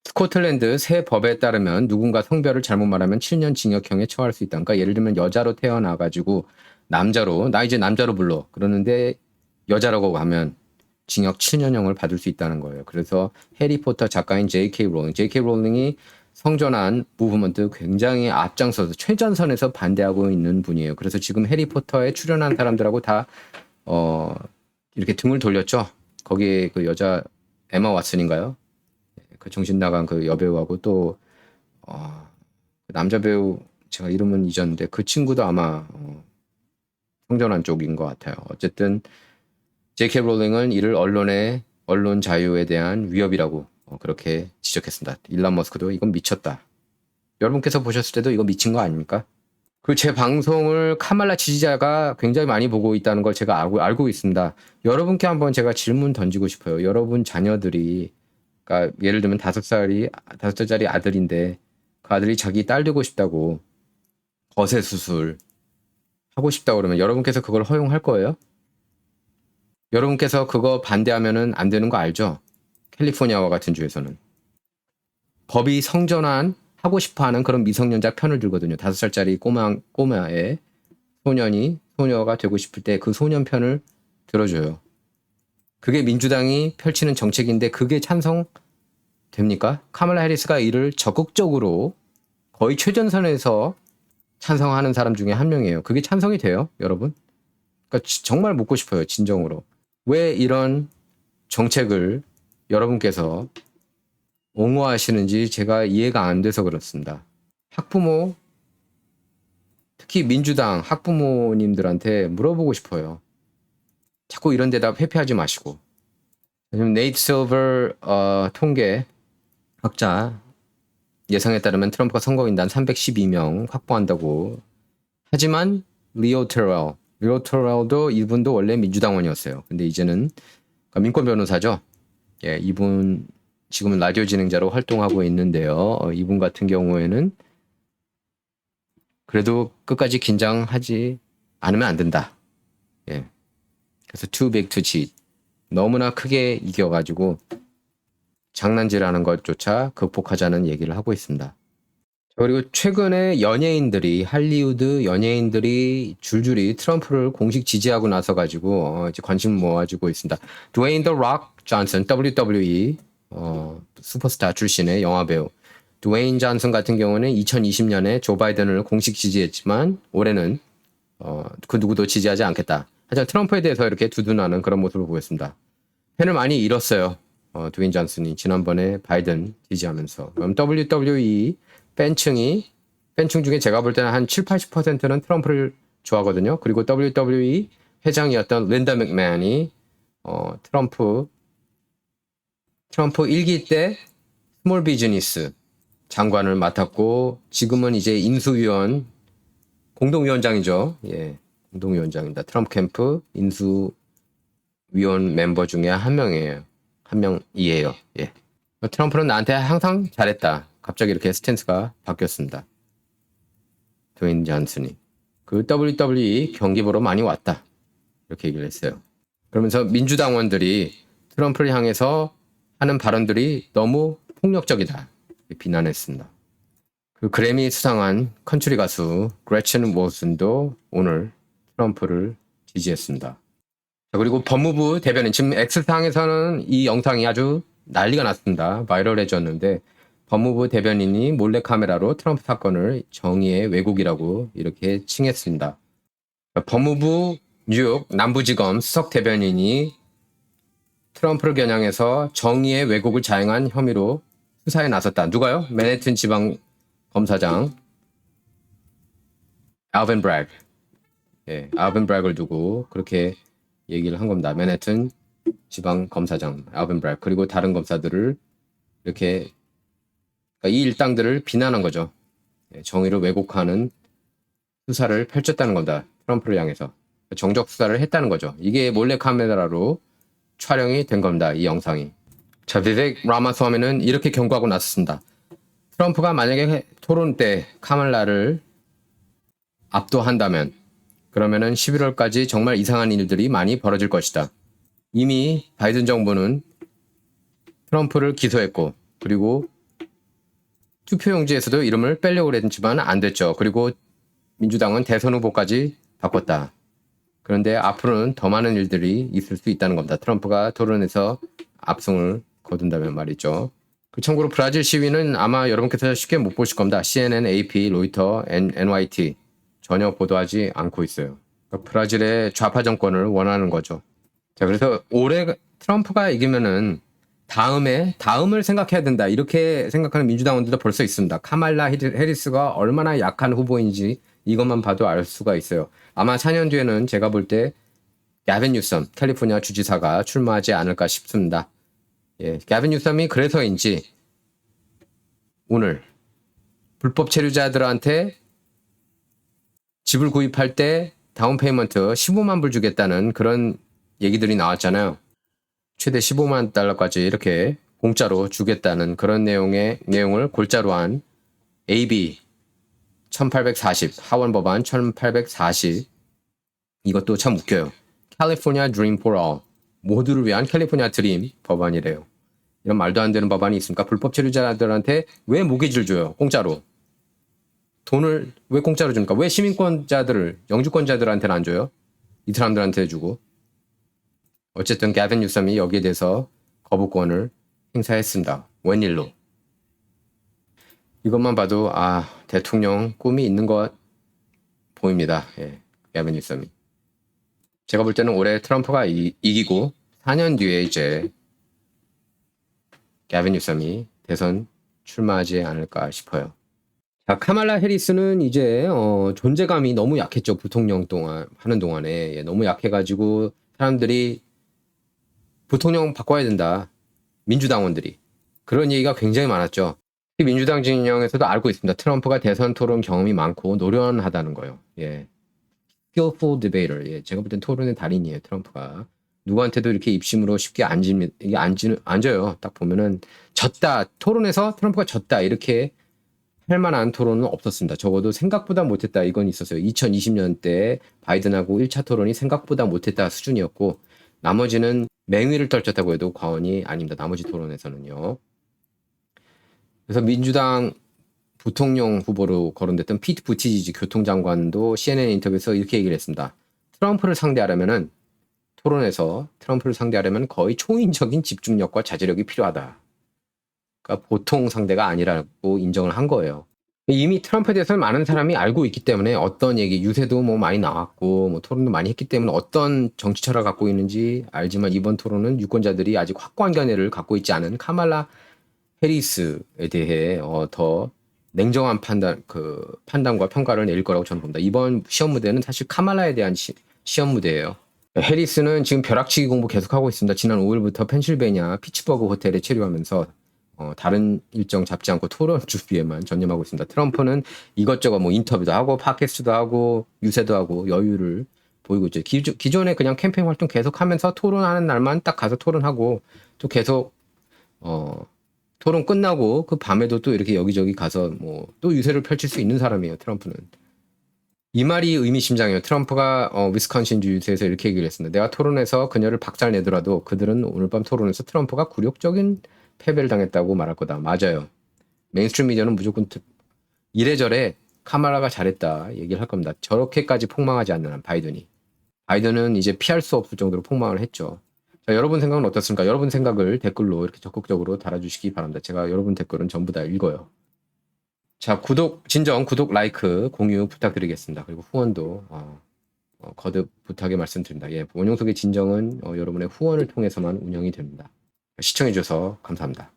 스코틀랜드 새 법에 따르면 누군가 성별을 잘못 말하면 7년 징역형에 처할 수 있다. 그러니까 예를 들면 여자로 태어나가지고 남자로 나 이제 남자로 불러 그러는데 여자라고 하면 징역 7년형을 받을 수 있다는 거예요. 그래서 해리포터 작가인 J.K. 롤링이 성전환 무브먼트 굉장히 앞장서서 최전선에서 반대하고 있는 분이에요. 그래서 지금 해리포터에 출연한 사람들하고 다 이렇게 등을 돌렸죠. 거기에 그 여자 에마 왓슨인가요? 그 정신 나간 그 여배우하고 또 남자 배우 제가 이름은 잊었는데 그 친구도 아마 성전환 쪽인 것 같아요. 어쨌든 J.K. 롤링은 이를 언론 자유에 대한 위협이라고 그렇게 지적했습니다. 일론 머스크도 이건 미쳤다. 여러분께서 보셨을 때도 이거 미친 거 아닙니까? 그 제 방송을 카말라 지지자가 굉장히 많이 보고 있다는 걸 제가 알고 있습니다. 여러분께 한번 제가 질문 던지고 싶어요. 여러분 자녀들이 그러니까 예를 들면 5살짜리 아들인데 그 아들이 자기 딸 되고 싶다고 거세 수술 하고 싶다고 그러면 여러분께서 그걸 허용할 거예요? 여러분께서 그거 반대하면은 안 되는 거 알죠? 캘리포니아와 같은 주에서는 법이 성전환 하고 싶어하는 그런 미성년자 편을 들거든요. 5살짜리 꼬마의 소녀가 되고 싶을 때 그 소년 편을 들어줘요. 그게 민주당이 펼치는 정책인데 그게 찬성됩니까? 카말라 해리스가 이를 적극적으로 거의 최전선에서 찬성하는 사람 중에 한 명이에요. 그게 찬성이 돼요, 여러분? 그러니까 정말 묻고 싶어요, 진정으로. 왜 이런 정책을 여러분께서 옹호하시는지 제가 이해가 안 돼서 그렇습니다. 학부모, 특히 민주당 학부모님들한테 물어보고 싶어요. 자꾸 이런 데다 회피하지 마시고. 네이트 실버 통계 학자 예상에 따르면 트럼프가 선거인단 312명 확보한다고. 하지만 리오 테럴도 이분도 원래 민주당원이었어요. 근데 이제는 민권 변호사죠. 예, 이분 지금은 라디오 진행자로 활동하고 있는데요. 이분 같은 경우에는 그래도 끝까지 긴장하지 않으면 안 된다. 예. 그래서 too big to cheat. 너무나 크게 이겨가지고 장난질하는 것조차 극복하자는 얘기를 하고 있습니다. 그리고 최근에 할리우드 연예인들이 줄줄이 트럼프를 공식 지지하고 나서 가지고 이제 관심을 모아주고 있습니다. 드웨인 더 록 존슨, WWE 슈퍼스타 출신의 영화배우 드웨인 존슨 같은 경우는 2020년에 조 바이든을 공식 지지했지만 올해는 그 누구도 지지하지 않겠다. 하지만 트럼프에 대해서 이렇게 두둔하는 그런 모습을 보였습니다. 팬을 많이 잃었어요. 드웨인 존슨이 지난번에 바이든 지지하면서. 그럼 WWE 팬층 중에 제가 볼 때는 한 7-80%는 트럼프를 좋아하거든요. 그리고 WWE 회장이었던 린다 맥맨이 트럼프 1기 때 스몰 비즈니스 장관을 맡았고 지금은 이제 인수위원 공동위원장이죠. 예, 공동위원장입니다. 트럼프 캠프 인수위원 멤버 중에 한 명이에요. 예. 트럼프는 나한테 항상 잘했다. 갑자기 이렇게 스탠스가 바뀌었습니다. 드웨인 존슨이. 그 WWE 경기 보러 많이 왔다. 이렇게 얘기를 했어요. 그러면서 민주당원들이 트럼프를 향해서 하는 발언들이 너무 폭력적이다. 비난했습니다. 그 그래미 수상한 컨트리 가수 그레첸 윌슨도 오늘 트럼프를 지지했습니다. 자, 그리고 법무부 대변인, 지금 X상에서는 이 영상이 아주 난리가 났습니다. 바이럴해졌는데 법무부 대변인이 몰래카메라로 트럼프 사건을 정의의 왜곡이라고 이렇게 칭했습니다. 법무부 뉴욕 남부지검 수석 대변인이 트럼프를 겨냥해서 정의의 왜곡을 자행한 혐의로 수사에 나섰다. 누가요? 맨해튼 지방 검사장 알빈 브렉. 예, 알빈 브렉을 두고 그렇게 얘기를 한 겁니다. 맨해튼 지방 검사장 알빈 브렉, 그리고 다른 검사들을 이렇게, 그러니까 이 일당들을 비난한 거죠. 예, 정의를 왜곡하는 수사를 펼쳤다는 겁니다. 트럼프를 향해서 정적 수사를 했다는 거죠. 이게 몰래카메라로 촬영이 된 겁니다. 이 영상이. 자, 비벡 라마스와미는 이렇게 경고하고 나섰습니다. 트럼프가 만약에 토론 때 카말라를 압도한다면 그러면은 11월까지 정말 이상한 일들이 많이 벌어질 것이다. 이미 바이든 정부는 트럼프를 기소했고, 그리고 투표용지에서도 이름을 빼려고 했지만 안 됐죠. 그리고 민주당은 대선 후보까지 바꿨다. 그런데 앞으로는 더 많은 일들이 있을 수 있다는 겁니다. 트럼프가 토론에서 압승을 거둔다면 말이죠. 참고로 브라질 시위는 아마 여러분께서 쉽게 못 보실 겁니다. CNN, AP, 로이터, NYT 전혀 보도하지 않고 있어요. 그러니까 브라질의 좌파 정권을 원하는 거죠. 자, 그래서 올해 트럼프가 이기면은 다음을 생각해야 된다, 이렇게 생각하는 민주당원들도 벌써 있습니다. 카말라 해리스가 얼마나 약한 후보인지 이것만 봐도 알 수가 있어요. 아마 4년 뒤에는 제가 볼 때 가빈 뉴섬 캘리포니아 주지사가 출마하지 않을까 싶습니다. 예, 가빈 뉴섬이 그래서인지 오늘 불법 체류자들한테 집을 구입할 때 다운 페이먼트 15만 불 주겠다는 그런 얘기들이 나왔잖아요. 최대 15만 달러까지 이렇게 공짜로 주겠다는 그런 내용을 골자로 한 AB 1840, 하원 법안 1840, 이것도 참 웃겨요. California Dream for All, 모두를 위한 캘리포니아 드림 법안이래요. 이런 말도 안 되는 법안이 있습니까? 불법 체류자들한테 왜 모기지를 줘요? 공짜로. 돈을 왜 공짜로 줍니까? 왜 시민권자들을, 영주권자들한테는 안 줘요? 이 사람들한테 주고. 어쨌든 가빈 뉴섬이 여기에 대해서 거부권을 행사했습니다. 웬일로? 이것만 봐도 대통령 꿈이 있는 것 보입니다. 예, 가빈 뉴섬이. 제가 볼 때는 올해 트럼프가 이기고 4년 뒤에 이제 가빈 뉴섬이 대선 출마하지 않을까 싶어요. 자, 카말라 해리스는 이제 존재감이 너무 약했죠. 부통령 하는 동안에. 예, 너무 약해가지고 사람들이 부통령 바꿔야 된다, 민주당원들이 그런 얘기가 굉장히 많았죠. 민주당 진영에서도 알고 있습니다. 트럼프가 대선 토론 경험이 많고 노련하다는 거예요. 예, skillful debater. 예, 제가 볼 땐 토론의 달인이에요. 트럼프가 누구한테도 이렇게 입심으로 쉽게 앉아요. 딱 보면은 졌다, 토론에서 트럼프가 졌다 이렇게 할 만한 토론은 없었습니다. 적어도 생각보다 못했다 이건 있었어요. 2020년 때 바이든하고 1차 토론이 생각보다 못했다 수준이었고, 나머지는 맹위를 떨쳤다고 해도 과언이 아닙니다. 나머지 토론에서는요. 그래서 민주당 부통령 후보로 거론됐던 피트 부티지지 교통장관도 CNN 인터뷰에서 이렇게 얘기를 했습니다. 트럼프를 상대하려면은, 토론에서 트럼프를 상대하려면 거의 초인적인 집중력과 자제력이 필요하다. 그러니까 보통 상대가 아니라고 인정을 한 거예요. 이미 트럼프에 대해서 많은 사람이 알고 있기 때문에 어떤 얘기, 유세도 뭐 많이 나왔고 뭐 토론도 많이 했기 때문에 어떤 정치 철학을 갖고 있는지 알지만, 이번 토론은 유권자들이 아직 확고한 견해를 갖고 있지 않은 카말라 해리스에 대해 더 냉정한 판단과 평가를 내릴 거라고 저는 봅니다. 이번 시험 무대는 사실 카말라에 대한 시험 무대예요. 해리스는 지금 벼락치기 공부 계속하고 있습니다. 지난 5일부터 펜실베니아 피츠버그 호텔에 체류하면서 다른 일정 잡지 않고 토론 준비에만 전념하고 있습니다. 트럼프는 이것저것 뭐 인터뷰도 하고 팟캐스트도 하고 유세도 하고 여유를 보이고 있죠. 기존에 그냥 캠페인 활동 계속하면서 토론하는 날만 딱 가서 토론하고, 또 계속 토론 끝나고 그 밤에도 또 이렇게 여기저기 가서 뭐 또 유세를 펼칠 수 있는 사람이에요. 트럼프는. 이 말이 의미심장해요. 트럼프가 위스콘신 주에서 이렇게 얘기를 했습니다. 내가 토론에서 그녀를 박살내더라도 그들은 오늘 밤 토론에서 트럼프가 굴욕적인 패배를 당했다고 말할 거다. 맞아요. 메인스트림 미디어는 무조건 이래저래 카말라가 잘했다 얘기를 할 겁니다. 저렇게까지 폭망하지 않는 한 바이든은 이제 피할 수 없을 정도로 폭망을 했죠. 자, 여러분 생각은 어떻습니까? 여러분 생각을 댓글로 이렇게 적극적으로 달아주시기 바랍니다. 제가 여러분 댓글은 전부 다 읽어요. 자, 진정 구독, 라이크, 공유 부탁드리겠습니다. 그리고 후원도 거듭 부탁의 말씀드립니다. 예, 원용석의 진정은 여러분의 후원을 통해서만 운영이 됩니다. 시청해주셔서 감사합니다.